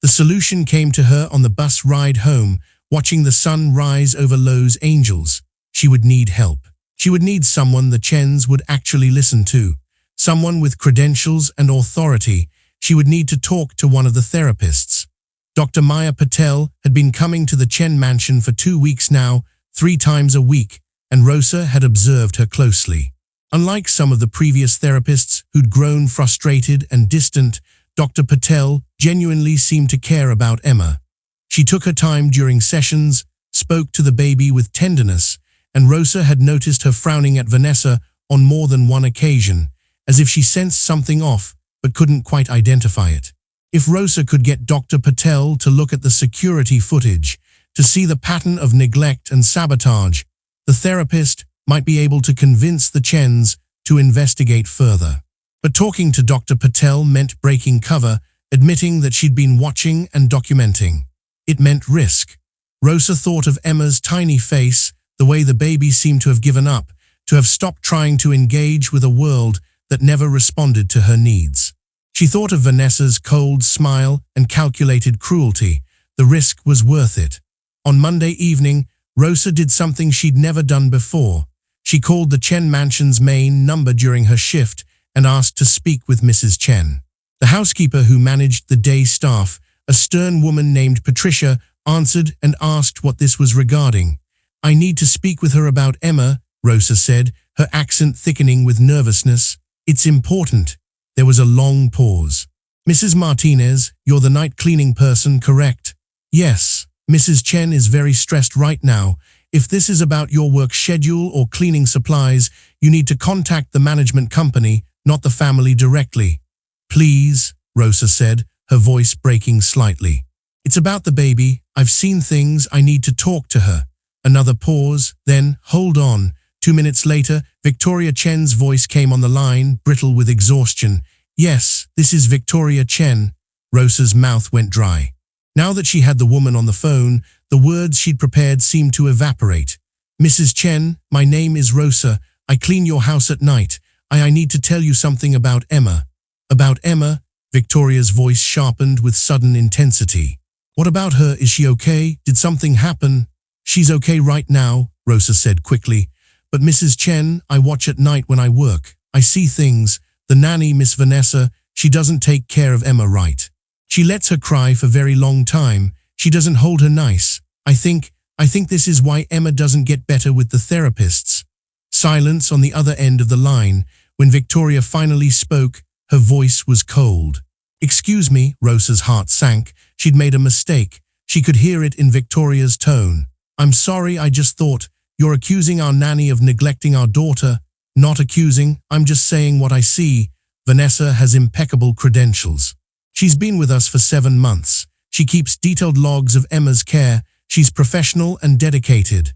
Speaker 1: The solution came to her on the bus ride home, watching the sun rise over Los Angeles. She would need help. She would need someone the Chens would actually listen to. Someone with credentials and authority. She would need to talk to one of the therapists. Dr. Maya Patel had been coming to the Chen mansion for 2 weeks now, 3 times a week, and Rosa had observed her closely. Unlike some of the previous therapists who'd grown frustrated and distant, Dr. Patel genuinely seemed to care about Emma. She took her time during sessions, spoke to the baby with tenderness, and Rosa had noticed her frowning at Vanessa on more than one occasion, as if she sensed something off but couldn't quite identify it. If Rosa could get Dr. Patel to look at the security footage, to see the pattern of neglect and sabotage, the therapist might be able to convince the Chens to investigate further. But talking to Dr. Patel meant breaking cover, admitting that she'd been watching and documenting. It meant risk. Rosa thought of Emma's tiny face, the way the baby seemed to have given up, to have stopped trying to engage with a world that never responded to her needs. She thought of Vanessa's cold smile and calculated cruelty. The risk was worth it. On Monday evening, Rosa did something she'd never done before. She called the Chen mansion's main number during her shift and asked to speak with Mrs. Chen. The housekeeper who managed the day staff, a stern woman named Patricia, answered and asked what this was regarding. "I need to speak with her about Emma," Rosa said, her accent thickening with nervousness. "It's important." There was a long pause. "Mrs. Martinez, you're the night cleaning person, correct?" "Yes. Mrs. Chen is very stressed right now. If this is about your work schedule or cleaning supplies, you need to contact the management company, not the family directly." "Please," Rosa said, her voice breaking slightly. "It's about the baby. I've seen things. I need to talk to her." Another pause, then, "Hold on." 2 minutes later, Victoria Chen's voice came on the line, brittle with exhaustion. "Yes, this is Victoria Chen." Rosa's mouth went dry. Now that she had the woman on the phone, the words she'd prepared seemed to evaporate. "Mrs. Chen, my name is Rosa. I clean your house at night. I need to tell you something about Emma." "About Emma?" Victoria's voice sharpened with sudden intensity. "What about her? Is she okay? Did something happen?" "She's okay right now," Rosa said quickly. "But Mrs. Chen, I watch at night when I work. I see things. The nanny, Miss Vanessa, she doesn't take care of Emma right. She lets her cry for very long time. She doesn't hold her nice. I think this is why Emma doesn't get better with the therapists." Silence on the other end of the line. When Victoria finally spoke, her voice was cold. "Excuse me," Rosa's heart sank. She'd made a mistake. She could hear it in Victoria's tone. "I'm sorry, I just thought, you're accusing our nanny of neglecting our daughter." "Not accusing, I'm just saying what I see. Vanessa has impeccable credentials. She's been with us for 7 months. She keeps detailed logs of Emma's care. She's professional and dedicated."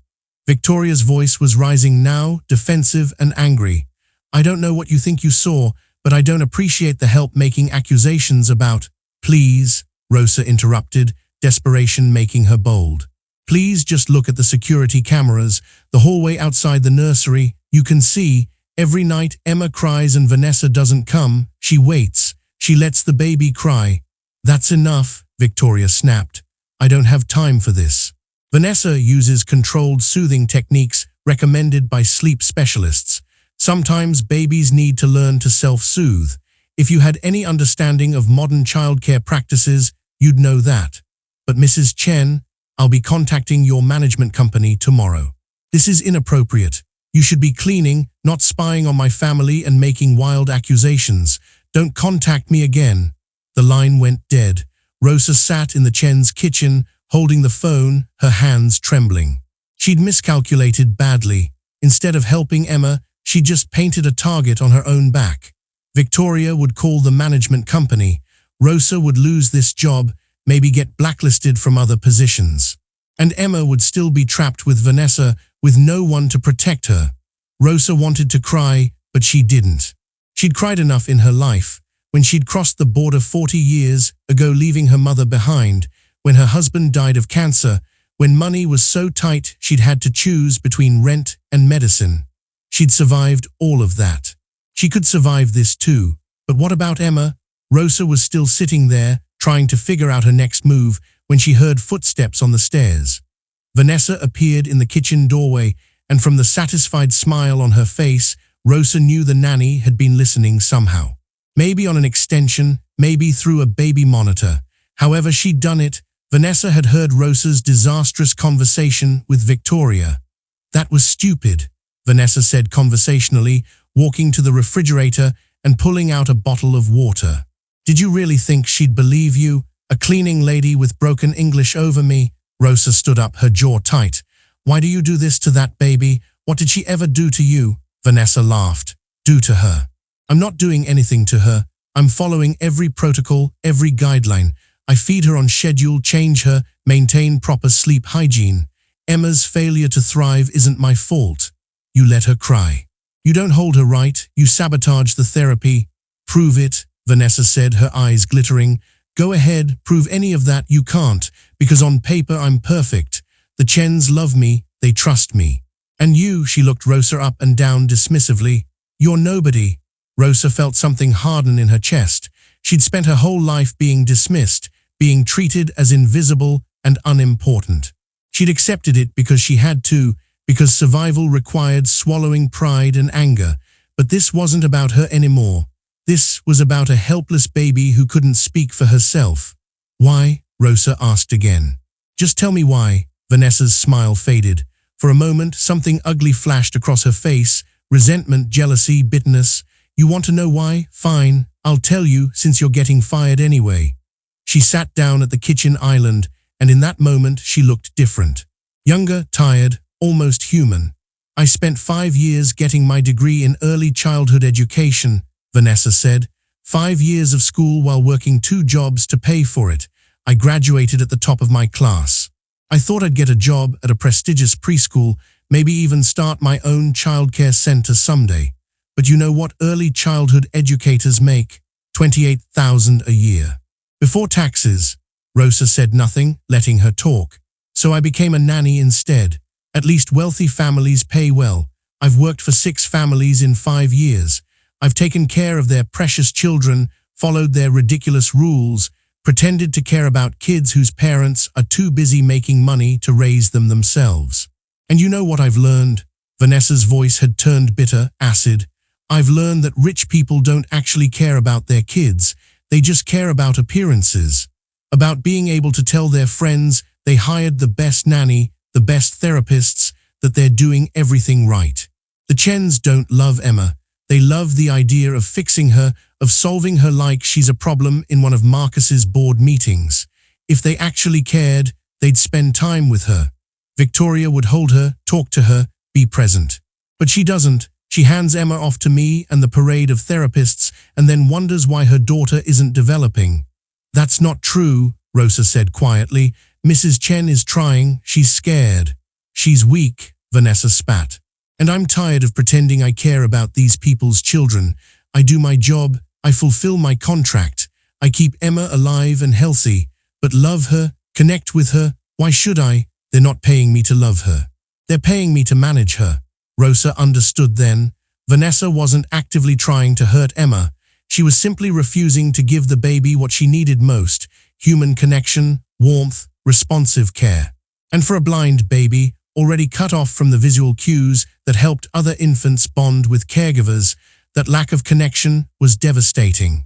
Speaker 1: Victoria's voice was rising now, defensive and angry. "I don't know what you think you saw, but I don't appreciate the help making accusations about—" "Please," Rosa interrupted, desperation making her bold. "Please just look at the security cameras, the hallway outside the nursery. You can see, every night Emma cries and Vanessa doesn't come. She waits. She lets the baby cry." "That's enough," Victoria snapped. "I don't have time for this." Vanessa uses controlled soothing techniques recommended by sleep specialists. Sometimes babies need to learn to self-soothe. If you had any understanding of modern childcare practices, you'd know that. "But Mrs. Chen, I'll be contacting your management company tomorrow. This is inappropriate. You should be cleaning, not spying on my family and making wild accusations. Don't contact me again." The line went dead. Rosa sat in the Chen's kitchen, holding the phone, her hands trembling. She'd miscalculated badly. Instead of helping Emma, she just painted a target on her own back. Victoria would call the management company. Rosa would lose this job, maybe get blacklisted from other positions. And Emma would still be trapped with Vanessa, with no one to protect her. Rosa wanted to cry, but she didn't. She'd cried enough in her life, when she'd crossed the border 40 years ago, leaving her mother behind, when her husband died of cancer, when money was so tight she'd had to choose between rent and medicine. She'd survived all of that. She could survive this too. But what about Emma? Rosa was still sitting there, trying to figure out her next move, when she heard footsteps on the stairs. Vanessa appeared in the kitchen doorway, and from the satisfied smile on her face, Rosa knew the nanny had been listening somehow. Maybe on an extension, maybe through a baby monitor. However she'd done it, Vanessa had heard Rosa's disastrous conversation with Victoria. "That was stupid," Vanessa said conversationally, walking to the refrigerator and pulling out a bottle of water. "Did you really think she'd believe you? A cleaning lady with broken English over me?" Rosa stood up, her jaw tight. "Why do you do this to that baby? What did she ever do to you?" Vanessa laughed. "Do to her? I'm not doing anything to her. I'm following every protocol, every guideline. I feed her on schedule, change her, maintain proper sleep hygiene. Emma's failure to thrive isn't my fault. You let her cry. You don't hold her right, you sabotage the therapy." "Prove it," Vanessa said, her eyes glittering. "Go ahead, prove any of that." "You can't, because on paper I'm perfect. The Chens love me, they trust me. And you," she looked Rosa up and down dismissively, "you're nobody." Rosa felt something harden in her chest. She'd spent her whole life being dismissed, being treated as invisible and unimportant. She'd accepted it because she had to, because survival required swallowing pride and anger. But this wasn't about her anymore. This was about a helpless baby who couldn't speak for herself. "Why?" Rosa asked again. "Just tell me why." Vanessa's smile faded. For a moment, something ugly flashed across her face, resentment, jealousy, bitterness. "You want to know why? Fine, I'll tell you, since you're getting fired anyway." She sat down at the kitchen island, and in that moment she looked different. Younger, tired, almost human. "I spent 5 years getting my degree in early childhood education," Vanessa said. 5 years of school while working 2 jobs to pay for it. I graduated at the top of my class. I thought I'd get a job at a prestigious preschool, maybe even start my own childcare center someday. But you know what early childhood educators make? $28,000 a year. Before taxes. Rosa said nothing, letting her talk. "So I became a nanny instead. At least wealthy families pay well. I've worked for 6 families in 5 years. I've taken care of their precious children, followed their ridiculous rules, pretended to care about kids whose parents are too busy making money to raise them themselves. And you know what I've learned?" Vanessa's voice had turned bitter, acid. I've learned that rich people don't actually care about their kids, they just care about appearances. About being able to tell their friends they hired the best nanny, the best therapists, that they're doing everything right. The Chens don't love Emma. They love the idea of fixing her, of solving her like she's a problem in one of Marcus's board meetings. If they actually cared, they'd spend time with her. Victoria would hold her, talk to her, be present. But she doesn't. She hands Emma off to me and the parade of therapists and then wonders why her daughter isn't developing. That's not true, Rosa said quietly. Mrs. Chen is trying. She's scared. She's weak, Vanessa spat. And I'm tired of pretending I care about these people's children. I do my job. I fulfill my contract. I keep Emma alive and healthy. But love her, connect with her. Why should I? They're not paying me to love her. They're paying me to manage her. Rosa understood then. Vanessa wasn't actively trying to hurt Emma. She was simply refusing to give the baby what she needed most: human connection, warmth, responsive care. And for a blind baby, already cut off from the visual cues that helped other infants bond with caregivers, that lack of connection was devastating.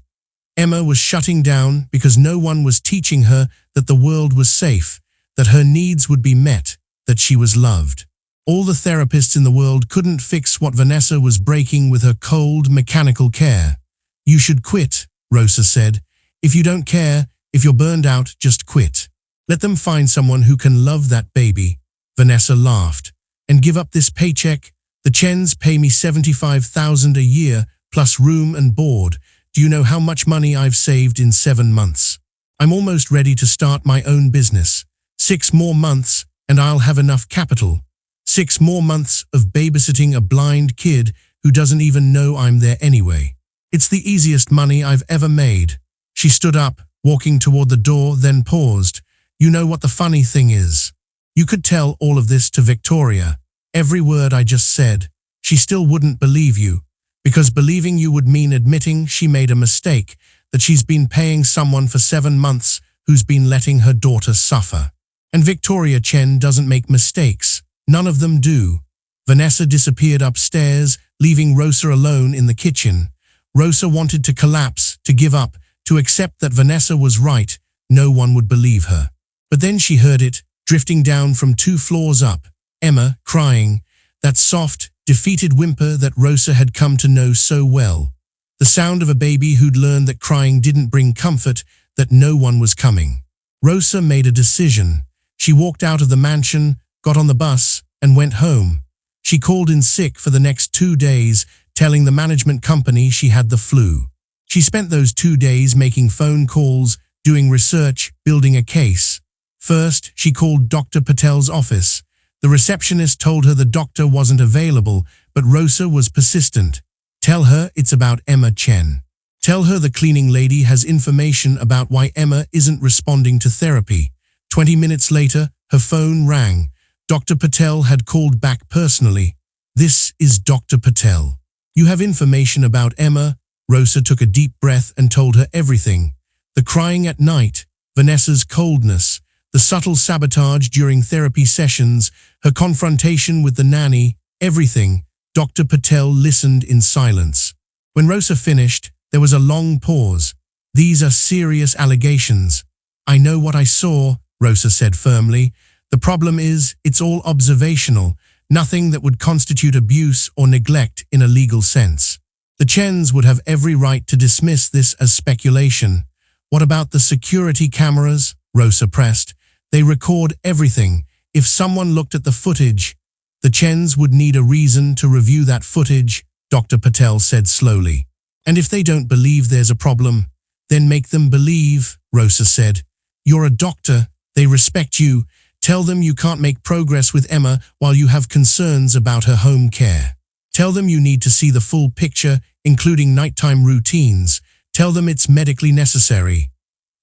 Speaker 1: Emma was shutting down because no one was teaching her that the world was safe, that her needs would be met, that she was loved. All the therapists in the world couldn't fix what Vanessa was breaking with her cold, mechanical care. You should quit, Rosa said. If you don't care, if you're burned out, just quit. Let them find someone who can love that baby. Vanessa laughed. And give up this paycheck? The Chens pay me $75,000 a year, plus room and board. Do you know how much money I've saved in 7 months? I'm almost ready to start my own business. 6 more months, and I'll have enough capital. 6 more months of babysitting a blind kid who doesn't even know I'm there anyway. It's the easiest money I've ever made. She stood up, walking toward the door, then paused. You know what the funny thing is? You could tell all of this to Victoria. Every word I just said. She still wouldn't believe you. Because believing you would mean admitting she made a mistake, that she's been paying someone for 7 months who's been letting her daughter suffer. And Victoria Chen doesn't make mistakes. None of them do. Vanessa disappeared upstairs, leaving Rosa alone in the kitchen. Rosa wanted to collapse, to give up, to accept that Vanessa was right. No one would believe her. But then she heard it, drifting down from 2 floors up. Emma, crying. That soft, defeated whimper that Rosa had come to know so well. The sound of a baby who'd learned that crying didn't bring comfort, that no one was coming. Rosa made a decision. She walked out of the mansion, got on the bus, and went home. She called in sick for the next 2 days, telling the management company she had the flu. She spent those 2 days making phone calls, doing research, building a case. First, she called Dr. Patel's office. The receptionist told her the doctor wasn't available, but Rosa was persistent. Tell her it's about Emma Chen. Tell her the cleaning lady has information about why Emma isn't responding to therapy. 20 minutes later, her phone rang. Dr. Patel had called back personally. This is Dr. Patel. You have information about Emma? Rosa took a deep breath and told her everything. The crying at night, Vanessa's coldness, the subtle sabotage during therapy sessions, her confrontation with the nanny, everything. Dr. Patel listened in silence. When Rosa finished, there was a long pause. These are serious allegations. I know what I saw, Rosa said firmly. The problem is, it's all observational, nothing that would constitute abuse or neglect in a legal sense. The Chens would have every right to dismiss this as speculation. What about the security cameras? Rosa pressed. They record everything. If someone looked at the footage, the Chens would need a reason to review that footage, Dr. Patel said slowly. And if they don't believe there's a problem, then make them believe, Rosa said. You're a doctor. They respect you. Tell them you can't make progress with Emma while you have concerns about her home care. Tell them you need to see the full picture, including nighttime routines. Tell them it's medically necessary.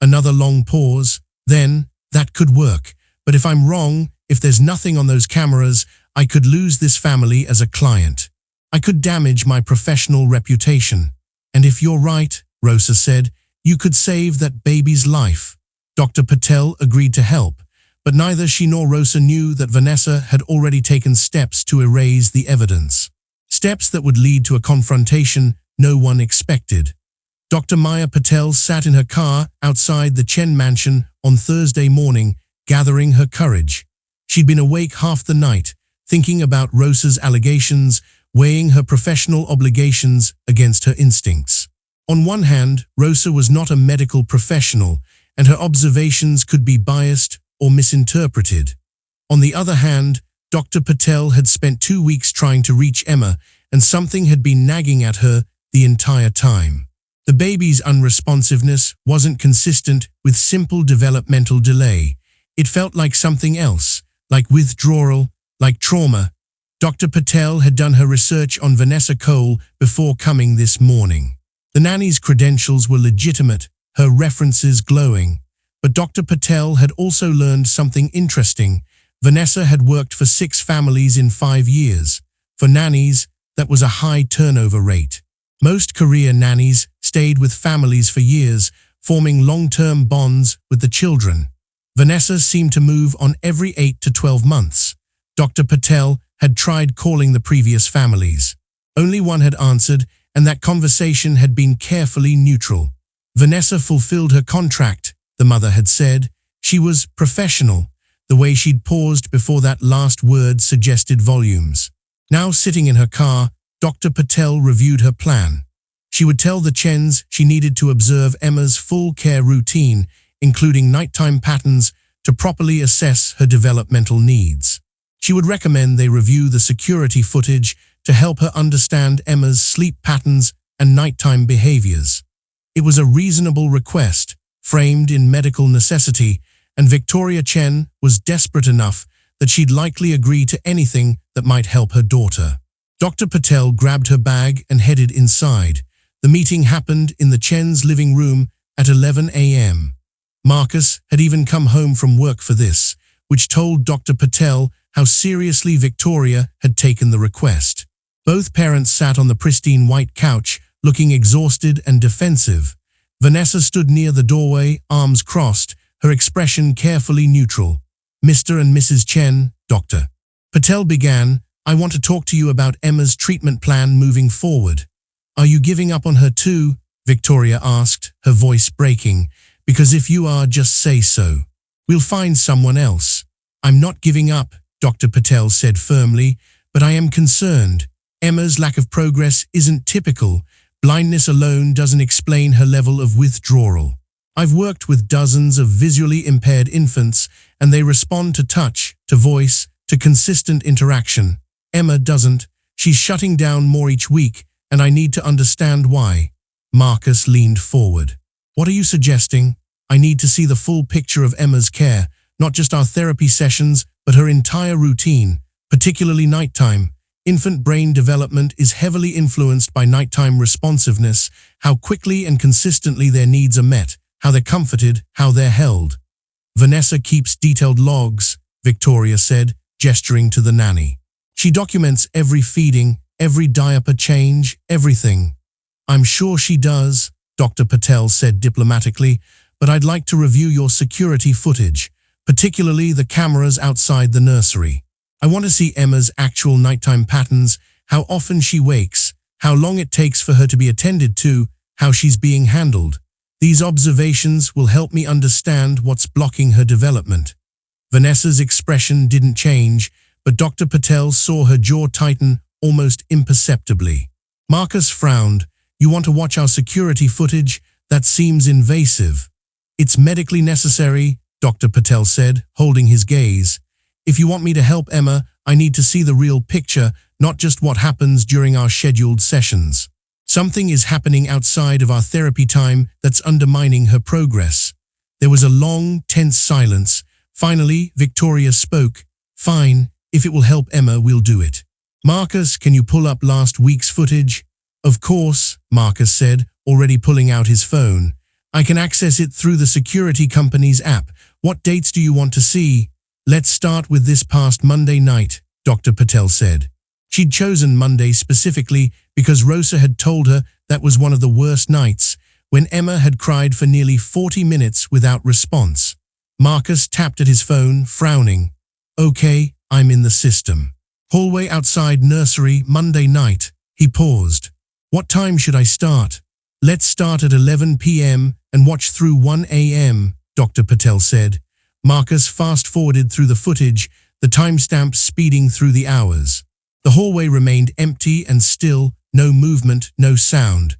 Speaker 1: Another long pause. Then, that could work. But if I'm wrong, if there's nothing on those cameras, I could lose this family as a client. I could damage my professional reputation. And if you're right, Rosa said, you could save that baby's life. Dr. Patel agreed to help. But neither she nor Rosa knew that Vanessa had already taken steps to erase the evidence. steps that would lead to a confrontation no one expected. Dr. Maya Patel sat in her car outside the Chen mansion on Thursday morning, gathering her courage. She'd been awake half the night, thinking about Rosa's allegations, weighing her professional obligations against her instincts. On one hand, Rosa was not a medical professional, and her observations could be biased or misinterpreted. On the other hand, Dr. Patel had spent 2 weeks trying to reach Emma, and something had been nagging at her the entire time. The baby's unresponsiveness wasn't consistent with simple developmental delay. It felt like something else, like withdrawal, like trauma. Dr. Patel had done her research on Vanessa Cole before coming this morning. The nanny's credentials were legitimate, her references glowing. But Dr. Patel had also learned something interesting. Vanessa had worked for 6 families in 5 years. For nannies, that was a high turnover rate. Most career nannies stayed with families for years, forming long-term bonds with the children. Vanessa seemed to move on every 8 to 12 months. Dr. Patel had tried calling the previous families. Only one had answered, and that conversation had been carefully neutral. Vanessa fulfilled her contract, the mother had said. She was professional. The way she'd paused before that last word suggested volumes. Now sitting in her car, Dr. Patel reviewed her plan. She would tell the Chens she needed to observe Emma's full care routine, including nighttime patterns, to properly assess her developmental needs. She would recommend they review the security footage to help her understand Emma's sleep patterns and nighttime behaviors. It was a reasonable request, framed in medical necessity, and Victoria Chen was desperate enough that she'd likely agree to anything that might help her daughter. Dr. Patel grabbed her bag and headed inside. The meeting happened in the Chen's living room at 11 a.m. Marcus had even come home from work for this, which told Dr. Patel how seriously Victoria had taken the request. Both parents sat on the pristine white couch, looking exhausted and defensive. Vanessa stood near the doorway, arms crossed, her expression carefully neutral. "Mr. and Mrs. Chen, Dr. Patel began, I want to talk to you about Emma's treatment plan moving forward." "Are you giving up on her too?" Victoria asked, her voice breaking. "Because if you are, just say so. We'll find someone else." "I'm not giving up," Dr. Patel said firmly, "but I am concerned. Emma's lack of progress isn't typical. Blindness alone doesn't explain her level of withdrawal. I've worked with dozens of visually impaired infants, and they respond to touch, to voice, to consistent interaction. Emma doesn't. She's shutting down more each week, and I need to understand why." Marcus leaned forward. "What are you suggesting?" "I need to see the full picture of Emma's care, not just our therapy sessions, but her entire routine, particularly nighttime. Infant brain development is heavily influenced by nighttime responsiveness, how quickly and consistently their needs are met, how they're comforted, how they're held." "Vanessa keeps detailed logs," Victoria said, gesturing to the nanny. "She documents every feeding, every diaper change, everything." "I'm sure she does," Dr. Patel said diplomatically, "but I'd like to review your security footage, particularly the cameras outside the nursery. I want to see Emma's actual nighttime patterns, how often she wakes, how long it takes for her to be attended to, how she's being handled. These observations will help me understand what's blocking her development." Vanessa's expression didn't change, but Dr. Patel saw her jaw tighten almost imperceptibly. Marcus frowned. "You want to watch our security footage? That seems invasive." "It's medically necessary," Dr. Patel said, holding his gaze. "If you want me to help Emma, I need to see the real picture, not just what happens during our scheduled sessions. Something is happening outside of our therapy time that's undermining her progress." There was a long, tense silence. Finally, Victoria spoke. "Fine, if it will help Emma, we'll do it. Marcus, can you pull up last week's footage?" "Of course," Marcus said, already pulling out his phone. "I can access it through the security company's app. What dates do you want to see?" "Let's start with this past Monday night," Dr. Patel said. She'd chosen Monday specifically because Rosa had told her that was one of the worst nights, when Emma had cried for nearly 40 minutes without response. Marcus tapped at his phone, frowning. "Okay, I'm in the system. Hallway outside nursery, Monday night," He paused. What time should I start? Let's start at 11 p.m. and watch through 1 a.m., Dr. Patel said. Marcus fast-forwarded through the footage, the timestamp speeding through the hours. The hallway remained empty and still, no movement, no sound.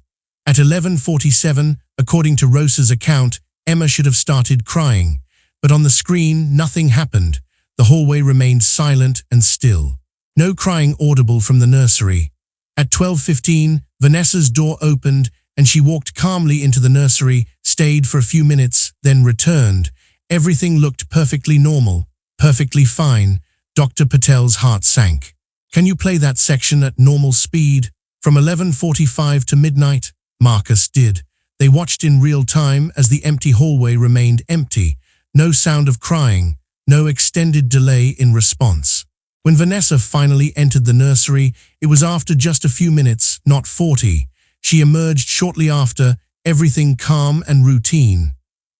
Speaker 1: At 11:47, according to Rosa's account, Emma should have started crying. But on the screen, nothing happened. The hallway remained silent and still. No crying audible from the nursery. At 12:15, Vanessa's door opened and she walked calmly into the nursery, stayed for a few minutes, then returned. Everything looked perfectly normal, perfectly fine. Dr. Patel's heart sank. Can you play that section at normal speed? From 11:45 to midnight? Marcus did. They watched in real time as the empty hallway remained empty. No sound of crying, no extended delay in response. When Vanessa finally entered the nursery, it was after just a few minutes, not 40. She emerged shortly after, everything calm and routine.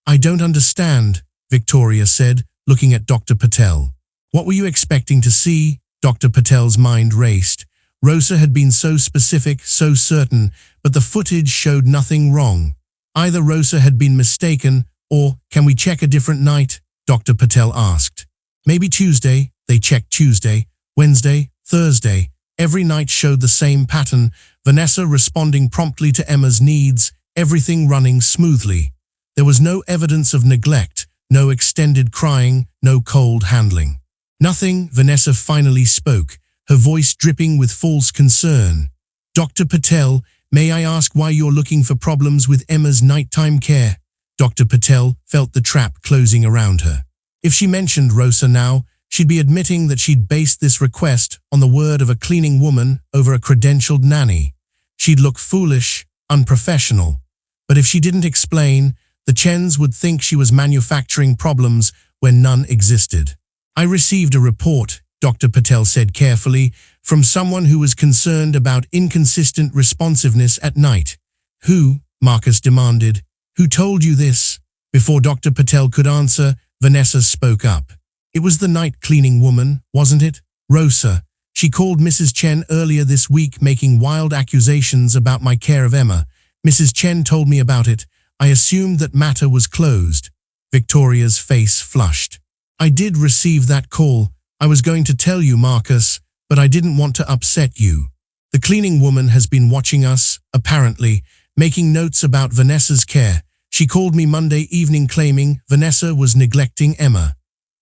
Speaker 1: I don't understand, Victoria said, looking at Dr. Patel. What were you expecting to see? Dr. Patel's mind raced. Rosa had been so specific, so certain, but the footage showed nothing wrong. Either Rosa had been mistaken, or, can we check a different night? Dr. Patel asked. Maybe Tuesday. They checked Tuesday, Wednesday, Thursday. Every night showed the same pattern, Vanessa responding promptly to Emma's needs, everything running smoothly. There was no evidence of neglect, no extended crying, no cold handling. Nothing. Vanessa finally spoke, her voice dripping with false concern. Dr. Patel, may I ask why you're looking for problems with Emma's nighttime care? Dr. Patel felt the trap closing around her. If she mentioned Rosa now, she'd be admitting that she'd based this request on the word of a cleaning woman over a credentialed nanny. She'd look foolish, unprofessional. But if she didn't explain, the Chens would think she was manufacturing problems where none existed. I received a report, Dr. Patel said carefully, from someone who was concerned about inconsistent responsiveness at night. Who? Marcus demanded. Who told you this? Before Dr. Patel could answer, Vanessa spoke up. It was the night cleaning woman, wasn't it? Rosa. She called Mrs. Chen earlier this week making wild accusations about my care of Emma. Mrs. Chen told me about it. I assumed that matter was closed. Victoria's face flushed. I did receive that call. I was going to tell you, Marcus, but I didn't want to upset you. The cleaning woman has been watching us, apparently, making notes about Vanessa's care. She called me Monday evening claiming Vanessa was neglecting Emma.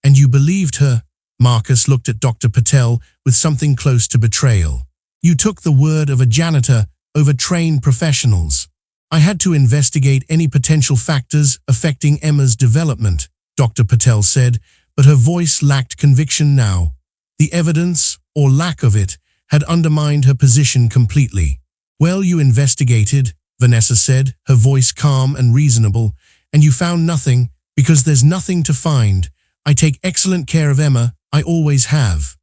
Speaker 1: And you believed her? Marcus looked at Dr. Patel with something close to betrayal. You took the word of a janitor over trained professionals. I had to investigate any potential factors affecting Emma's development, Dr. Patel said, but her voice lacked conviction now. The evidence, or lack of it, had undermined her position completely. Well, you investigated, Vanessa said, her voice calm and reasonable, and you found nothing, because there's nothing to find. I take excellent care of Emma, I always have.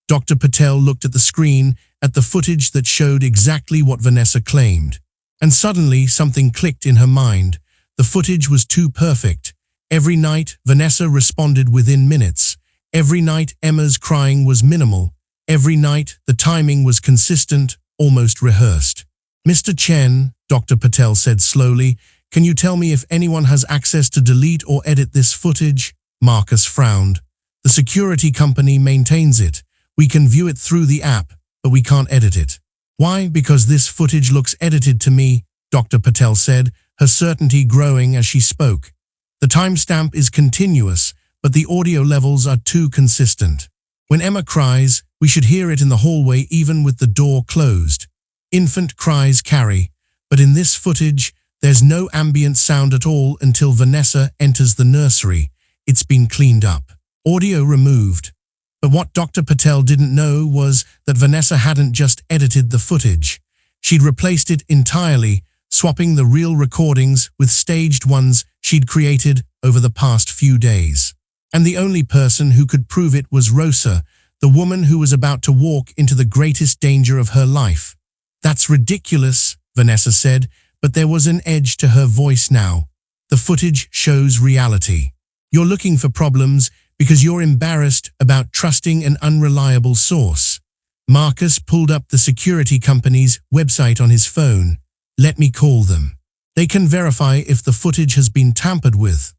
Speaker 1: Dr. Patel looked at the screen, at the footage that showed exactly what Vanessa claimed. And suddenly something clicked in her mind. The footage was too perfect. Every night, Vanessa responded within minutes. Every night, Emma's crying was minimal. Every night, the timing was consistent, almost rehearsed. Mr. Chen, Dr. Patel said slowly, can you tell me if anyone has access to delete or edit this footage? Marcus frowned. The security company maintains it. We can view it through the app, but we can't edit it. Why? Because this footage looks edited to me, Dr. Patel said, her certainty growing as she spoke. The timestamp is continuous, but the audio levels are too consistent. When Emma cries, we should hear it in the hallway even with the door closed. Infant cries carry, but in this footage, there's no ambient sound at all until Vanessa enters the nursery. It's been cleaned up. Audio removed. But what Dr. Patel didn't know was that Vanessa hadn't just edited the footage. She'd replaced it entirely, swapping the real recordings with staged ones she'd created over the past few days. And the only person who could prove it was Rosa, the woman who was about to walk into the greatest danger of her life. That's ridiculous, Vanessa said, but there was an edge to her voice now. The footage shows reality. You're looking for problems because you're embarrassed about trusting an unreliable source. Marcus pulled up the security company's website on his phone. Let me call them. They can verify if the footage has been tampered with.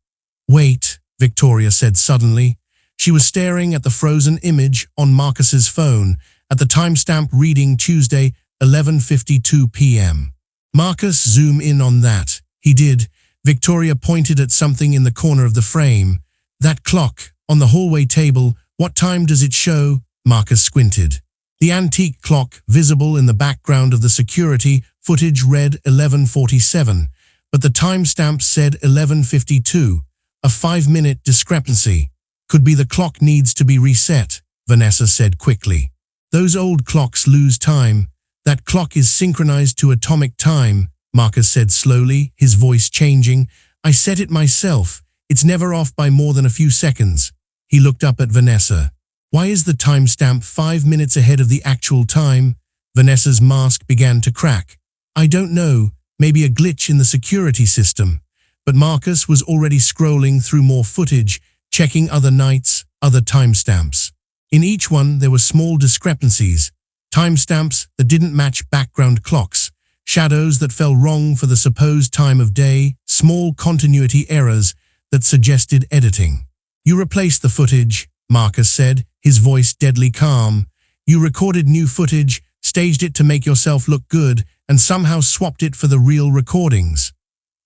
Speaker 1: Wait, Victoria said suddenly. She was staring at the frozen image on Marcus's phone at the timestamp reading Tuesday, 11:52 p.m. Marcus, zoom in on that. He did. Victoria pointed at something in the corner of the frame. That clock, on the hallway table, what time does it show? Marcus squinted. The antique clock, visible in the background of the security footage, read 11:47, but the timestamp said 11:52, a 5-minute discrepancy. Could be the clock needs to be reset, Vanessa said quickly. Those old clocks lose time. That clock is synchronized to atomic time, Marcus said slowly, his voice changing. I set it myself. It's never off by more than a few seconds. He looked up at Vanessa. Why is the timestamp 5 minutes ahead of the actual time? Vanessa's mask began to crack. I don't know, maybe a glitch in the security system. But Marcus was already scrolling through more footage, checking other nights, other timestamps. In each one, there were small discrepancies. Timestamps that didn't match background clocks, shadows that fell wrong for the supposed time of day, small continuity errors that suggested editing. You replaced the footage, Marcus said, his voice deadly calm. You recorded new footage, staged it to make yourself look good, and somehow swapped it for the real recordings.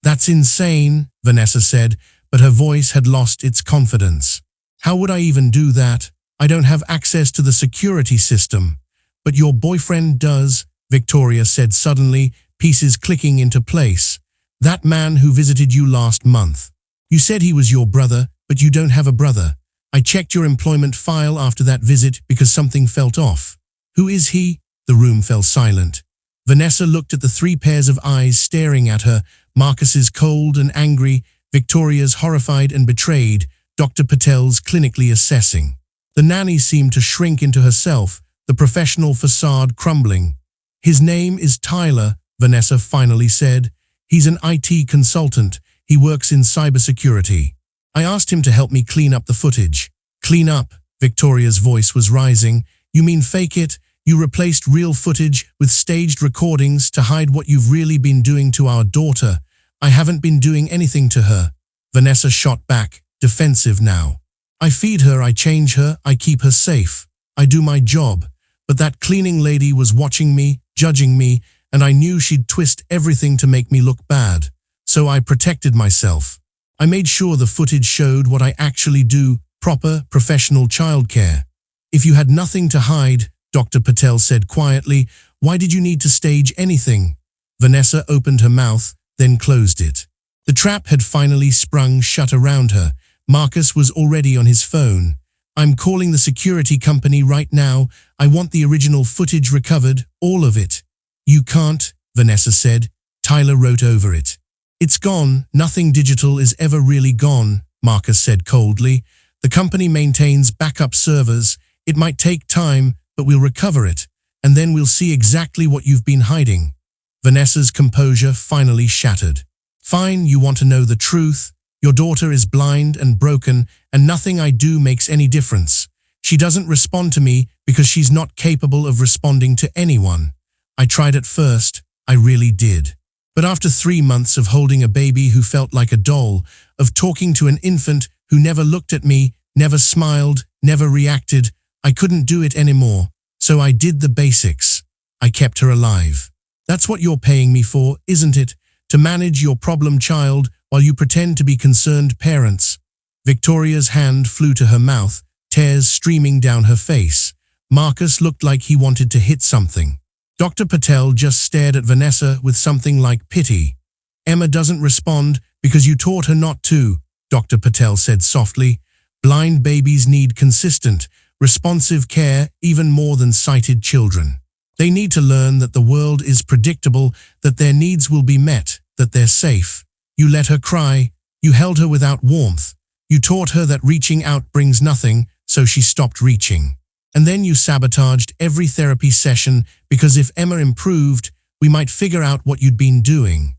Speaker 1: That's insane, Vanessa said, but her voice had lost its confidence. How would I even do that? I don't have access to the security system. But your boyfriend does, Victoria said suddenly, pieces clicking into place. That man who visited you last month. You said he was your brother, but you don't have a brother. I checked your employment file after that visit because something felt off. Who is he? The room fell silent. Vanessa looked at the 3 pairs of eyes staring at her, Marcus's cold and angry, Victoria's horrified and betrayed, Dr. Patel's clinically assessing. The nanny seemed to shrink into herself, the professional facade crumbling. His name is Tyler, Vanessa finally said. He's an IT consultant. He works in cybersecurity. I asked him to help me clean up the footage. Clean up, Victoria's voice was rising. You mean fake it? You replaced real footage with staged recordings to hide what you've really been doing to our daughter. I haven't been doing anything to her. Vanessa shot back, defensive now. I feed her, I change her, I keep her safe. I do my job. But that cleaning lady was watching me, judging me, and I knew she'd twist everything to make me look bad. So I protected myself. I made sure the footage showed what I actually do, proper, professional childcare. If you had nothing to hide, Dr. Patel said quietly, why did you need to stage anything? Vanessa opened her mouth, then closed it. The trap had finally sprung shut around her. Marcus was already on his phone. I'm calling the security company right now. I want the original footage recovered, all of it. You can't, Vanessa said. Tyler wrote over it. It's gone. Nothing digital is ever really gone, Marcus said coldly. The company maintains backup servers. It might take time, but we'll recover it, and then we'll see exactly what you've been hiding. Vanessa's composure finally shattered. Fine, you want to know the truth. Your daughter is blind and broken, and nothing I do makes any difference. She doesn't respond to me because she's not capable of responding to anyone. I tried at first, I really did. But after 3 months of holding a baby who felt like a doll, of talking to an infant who never looked at me, never smiled, never reacted, I couldn't do it anymore. So I did the basics. I kept her alive. That's what you're paying me for, isn't it? To manage your problem child while you pretend to be concerned parents. Victoria's hand flew to her mouth, tears streaming down her face. Marcus looked like he wanted to hit something. Dr. Patel just stared at Vanessa with something like pity. Emma doesn't respond because you taught her not to, Dr. Patel said softly. Blind babies need consistent, responsive care even more than sighted children. They need to learn that the world is predictable, that their needs will be met, that they're safe. You let her cry. You held her without warmth. You taught her that reaching out brings nothing, so she stopped reaching. And then you sabotaged every therapy session because if Emma improved, we might figure out what you'd been doing.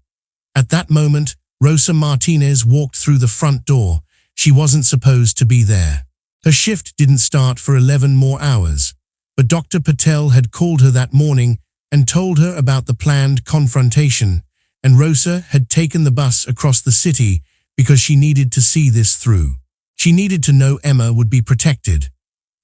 Speaker 1: At that moment, Rosa Martinez walked through the front door. She wasn't supposed to be there. Her shift didn't start for 11 more hours. But Dr. Patel had called her that morning and told her about the planned confrontation, and Rosa had taken the bus across the city because she needed to see this through. She needed to know Emma would be protected.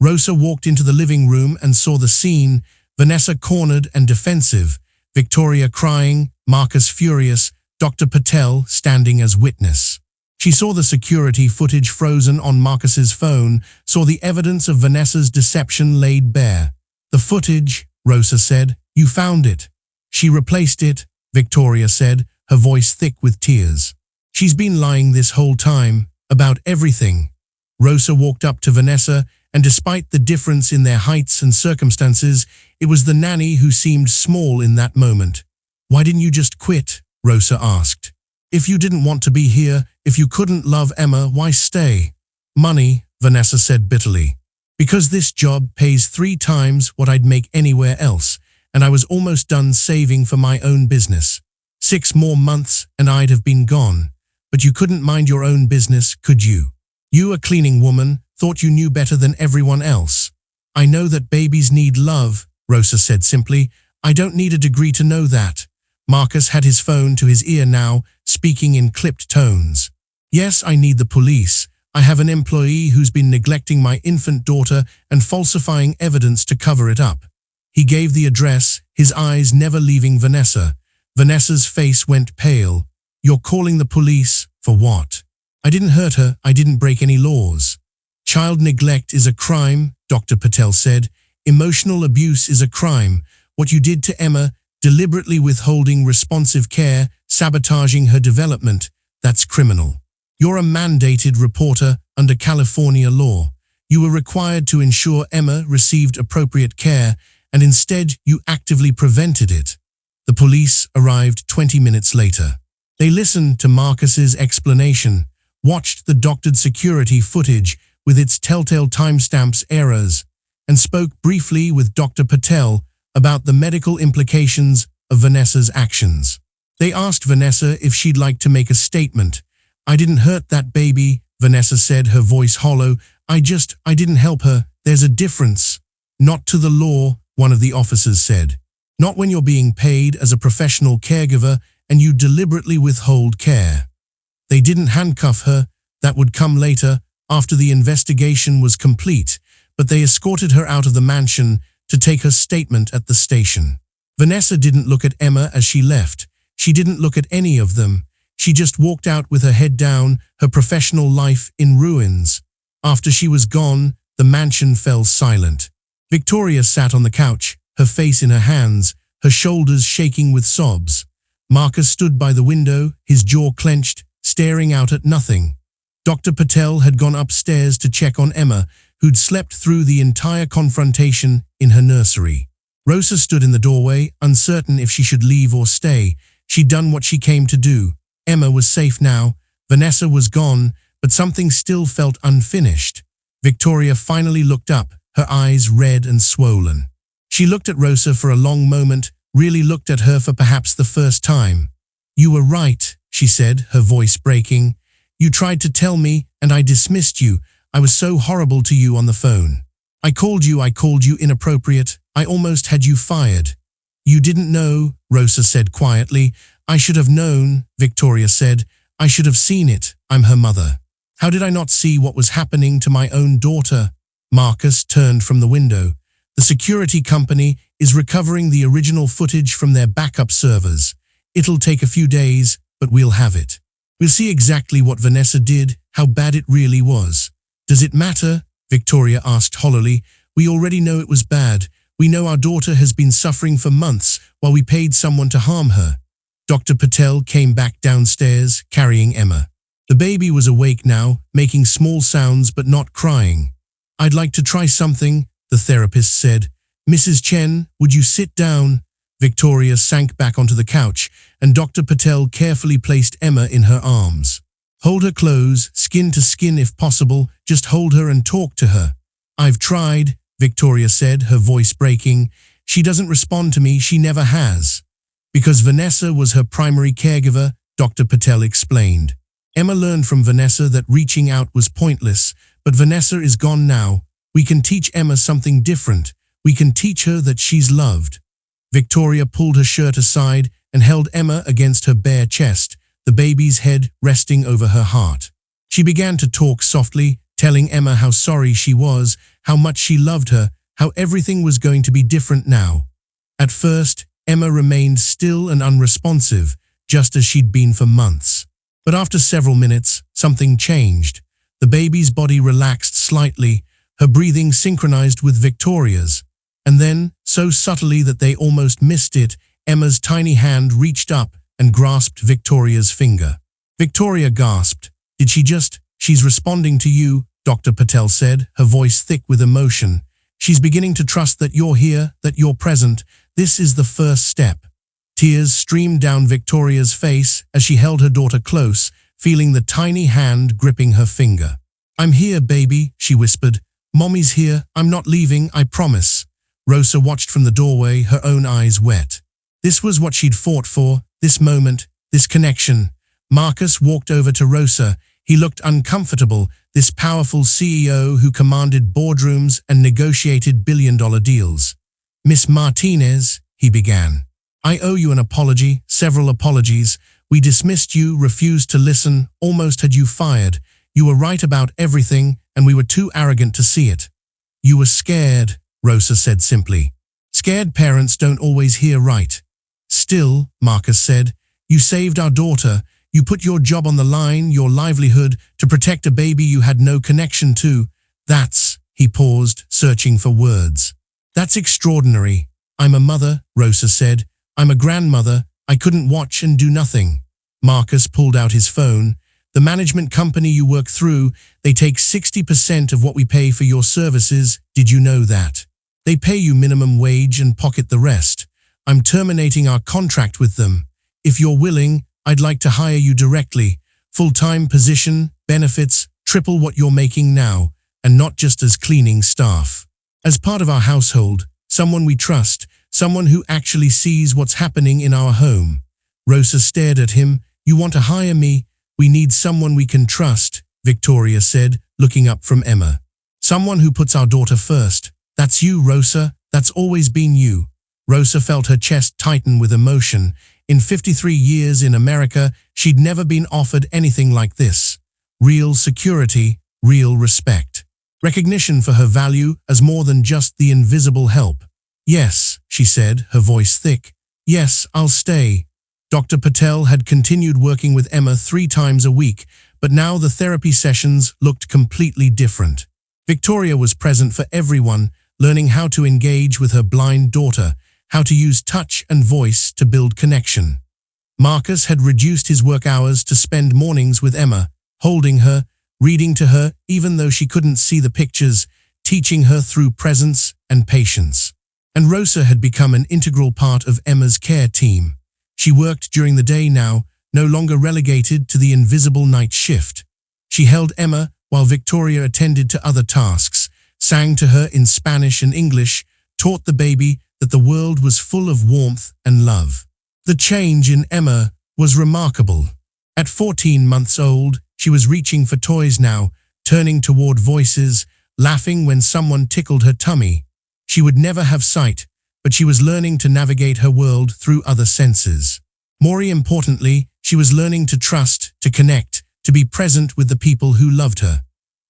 Speaker 1: Rosa walked into the living room and saw the scene, Vanessa cornered and defensive, Victoria crying, Marcus furious, Dr. Patel standing as witness. She saw the security footage frozen on Marcus's phone, saw the evidence of Vanessa's deception laid bare. The footage, Rosa said, you found it. She replaced it, Victoria said, her voice thick with tears. She's been lying this whole time, about everything. Rosa walked up to Vanessa, and despite the difference in their heights and circumstances, it was the nanny who seemed small in that moment. Why didn't you just quit? Rosa asked. If you didn't want to be here, if you couldn't love Emma, why stay? Money, Vanessa said bitterly. Because this job pays 3 times what I'd make anywhere else, and I was almost done saving for my own business. 6 more months and I'd have been gone. But you couldn't mind your own business, could you? You, a cleaning woman, thought you knew better than everyone else. I know that babies need love, Rosa said simply. I don't need a degree to know that. Marcus had his phone to his ear now, speaking in clipped tones. Yes, I need the police. I have an employee who's been neglecting my infant daughter and falsifying evidence to cover it up. He gave the address, his eyes never leaving Vanessa. Vanessa's face went pale. You're calling the police, for what? I didn't hurt her, I didn't break any laws. Child neglect is a crime, Dr. Patel said. Emotional abuse is a crime. What you did to Emma, deliberately withholding responsive care, sabotaging her development, that's criminal. You're a mandated reporter under California law. You were required to ensure Emma received appropriate care, and instead you actively prevented it. The police arrived 20 minutes later. They listened to Marcus's explanation, watched the doctored security footage with its telltale timestamps errors, and spoke briefly with Dr. Patel about the medical implications of Vanessa's actions. They asked Vanessa if she'd like to make a statement. I didn't hurt that baby, Vanessa said, her voice hollow. I didn't help her. There's a difference. Not to the law, one of the officers said. Not when you're being paid as a professional caregiver and you deliberately withhold care. They didn't handcuff her. That would come later, after the investigation was complete, but they escorted her out of the mansion to take her statement at the station. Vanessa didn't look at Emma as she left. She didn't look at any of them. She just walked out with her head down, her professional life in ruins. After she was gone, the mansion fell silent. Victoria sat on the couch, her face in her hands, her shoulders shaking with sobs. Marcus stood by the window, his jaw clenched, staring out at nothing. Dr. Patel had gone upstairs to check on Emma, who'd slept through the entire confrontation in her nursery. Rosa stood in the doorway, uncertain if she should leave or stay. She'd done what she came to do. Emma was safe now. Vanessa was gone, but something still felt unfinished. Victoria finally looked up, her eyes red and swollen. She looked at Rosa for a long moment, really looked at her for perhaps the first time. You were right, she said, her voice breaking. You tried to tell me, and I dismissed you. I was so horrible to you on the phone. I called you inappropriate. I almost had you fired. You didn't know, Rosa said quietly. I should have known, Victoria said. I should have seen it. I'm her mother. How did I not see what was happening to my own daughter? Marcus turned from the window. The security company is recovering the original footage from their backup servers. It'll take a few days, but we'll have it. We'll see exactly what Vanessa did, how bad it really was. Does it matter? Victoria asked hollowly. We already know it was bad. We know our daughter has been suffering for months while we paid someone to harm her. Dr. Patel came back downstairs, carrying Emma. The baby was awake now, making small sounds but not crying. I'd like to try something, the therapist said. Mrs. Chen, would you sit down? Victoria sank back onto the couch, and Dr. Patel carefully placed Emma in her arms. Hold her close, skin to skin if possible, just hold her and talk to her. I've tried, Victoria said, her voice breaking. She doesn't respond to me, she never has. Because Vanessa was her primary caregiver, Dr. Patel explained. Emma learned from Vanessa that reaching out was pointless, but Vanessa is gone now. We can teach Emma something different. We can teach her that she's loved." Victoria pulled her shirt aside and held Emma against her bare chest, the baby's head resting over her heart. She began to talk softly, telling Emma how sorry she was, how much she loved her, how everything was going to be different now. At first, Emma remained still and unresponsive, just as she'd been for months. But after several minutes, something changed. The baby's body relaxed slightly, her breathing synchronized with Victoria's. And then, so subtly that they almost missed it, Emma's tiny hand reached up and grasped Victoria's finger. Victoria gasped. "Did she just—" "She's responding to you," Dr. Patel said, her voice thick with emotion. "She's beginning to trust that you're here, that you're present. This is the first step." Tears streamed down Victoria's face as she held her daughter close, feeling the tiny hand gripping her finger. "I'm here, baby," she whispered. "Mommy's here. I'm not leaving, I promise." Rosa watched from the doorway, her own eyes wet. This was what she'd fought for, this moment, this connection. Marcus walked over to Rosa. He looked uncomfortable, this powerful CEO who commanded boardrooms and negotiated billion-dollar deals. "Miss Martinez," he began. "I owe you an apology, several apologies. We dismissed you, refused to listen, almost had you fired. You were right about everything, and we were too arrogant to see it." "You were scared," Rosa said simply. "Scared parents don't always hear right." "Still," Marcus said, "you saved our daughter. You put your job on the line, your livelihood, to protect a baby you had no connection to. That's—" he paused, searching for words. "That's extraordinary." "I'm a mother," Rosa said. "I'm a grandmother. I couldn't watch and do nothing." Marcus pulled out his phone. "The management company you work through, they take 60% of what we pay for your services. Did you know that? They pay you minimum wage and pocket the rest. I'm terminating our contract with them. If you're willing, I'd like to hire you directly. Full-time position, benefits, triple what you're making now, and not just as cleaning staff. As part of our household, someone we trust, someone who actually sees what's happening in our home." Rosa stared at him. "You want to hire me? We need someone we can trust," Victoria said, looking up from Emma. "Someone who puts our daughter first. That's you, Rosa. That's always been you." Rosa felt her chest tighten with emotion. In 53 years in America, she'd never been offered anything like this. Real security, real respect. Recognition for her value as more than just the invisible help. "Yes," she said, her voice thick. "Yes, I'll stay." Dr. Patel had continued working with Emma 3 times a week, but now the therapy sessions looked completely different. Victoria was present for everyone, learning how to engage with her blind daughter, how to use touch and voice to build connection. Marcus had reduced his work hours to spend mornings with Emma, holding her, reading to her even though she couldn't see the pictures, teaching her through presence and patience. And Rosa had become an integral part of Emma's care team. She worked during the day now, no longer relegated to the invisible night shift. She held Emma while Victoria attended to other tasks, sang to her in Spanish and English, taught the baby that the world was full of warmth and love. The change in Emma was remarkable. At 14 months old, she was reaching for toys now, turning toward voices, laughing when someone tickled her tummy. She would never have sight, but she was learning to navigate her world through other senses. More importantly, she was learning to trust, to connect, to be present with the people who loved her.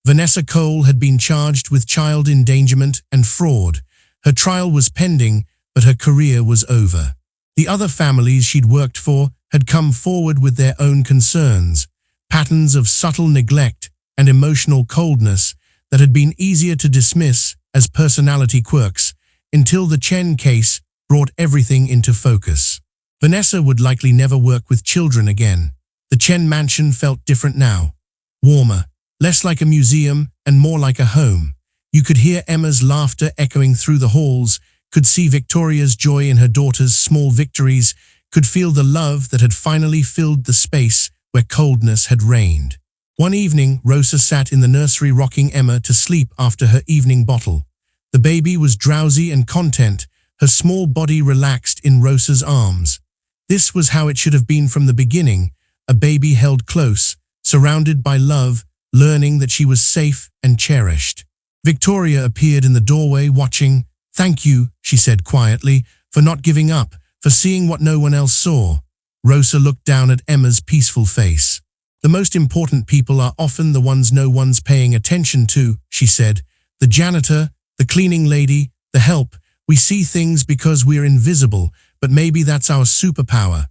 Speaker 1: Vanessa Cole had been charged with child endangerment and fraud. Her trial was pending, but her career was over. The other families she'd worked for had come forward with their own concerns, patterns of subtle neglect and emotional coldness that had been easier to dismiss as personality quirks, until the Chen case brought everything into focus. Vanessa would likely never work with children again. The Chen mansion felt different now. Warmer, less like a museum and more like a home. You could hear Emma's laughter echoing through the halls, could see Victoria's joy in her daughter's small victories, could feel the love that had finally filled the space where coldness had reigned. One evening, Rosa sat in the nursery rocking Emma to sleep after her evening bottle. The baby was drowsy and content, her small body relaxed in Rosa's arms. This was how it should have been from the beginning, a baby held close, surrounded by love, learning that she was safe and cherished. Victoria appeared in the doorway watching, "Thank you," she said quietly, "for not giving up, for seeing what no one else saw." Rosa looked down at Emma's peaceful face. "The most important people are often the ones no one's paying attention to," she said. "The janitor, the cleaning lady, the help. We see things because we're invisible, but maybe that's our superpower."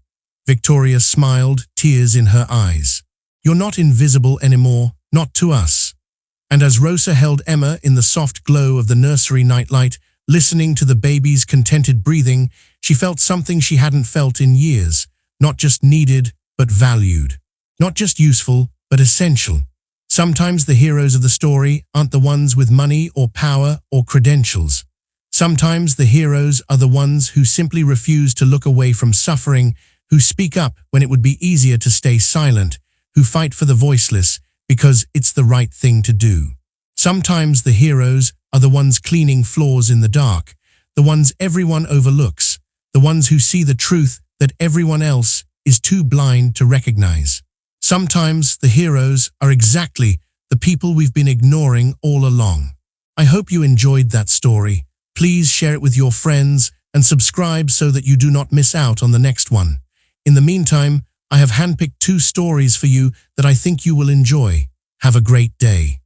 Speaker 1: Victoria smiled, tears in her eyes. "You're not invisible anymore, not to us." And as Rosa held Emma in the soft glow of the nursery nightlight, listening to the baby's contented breathing, she felt something she hadn't felt in years. Not just needed, but valued. Not just useful, but essential. Sometimes the heroes of the story aren't the ones with money or power or credentials. Sometimes the heroes are the ones who simply refuse to look away from suffering, who speak up when it would be easier to stay silent, who fight for the voiceless because it's the right thing to do. Sometimes the heroes are the ones cleaning floors in the dark, the ones everyone overlooks, the ones who see the truth that everyone else is too blind to recognize. Sometimes the heroes are exactly the people we've been ignoring all along. I hope you enjoyed that story. Please share it with your friends and subscribe so that you do not miss out on the next one. In the meantime, I have handpicked 2 stories for you that I think you will enjoy. Have a great day.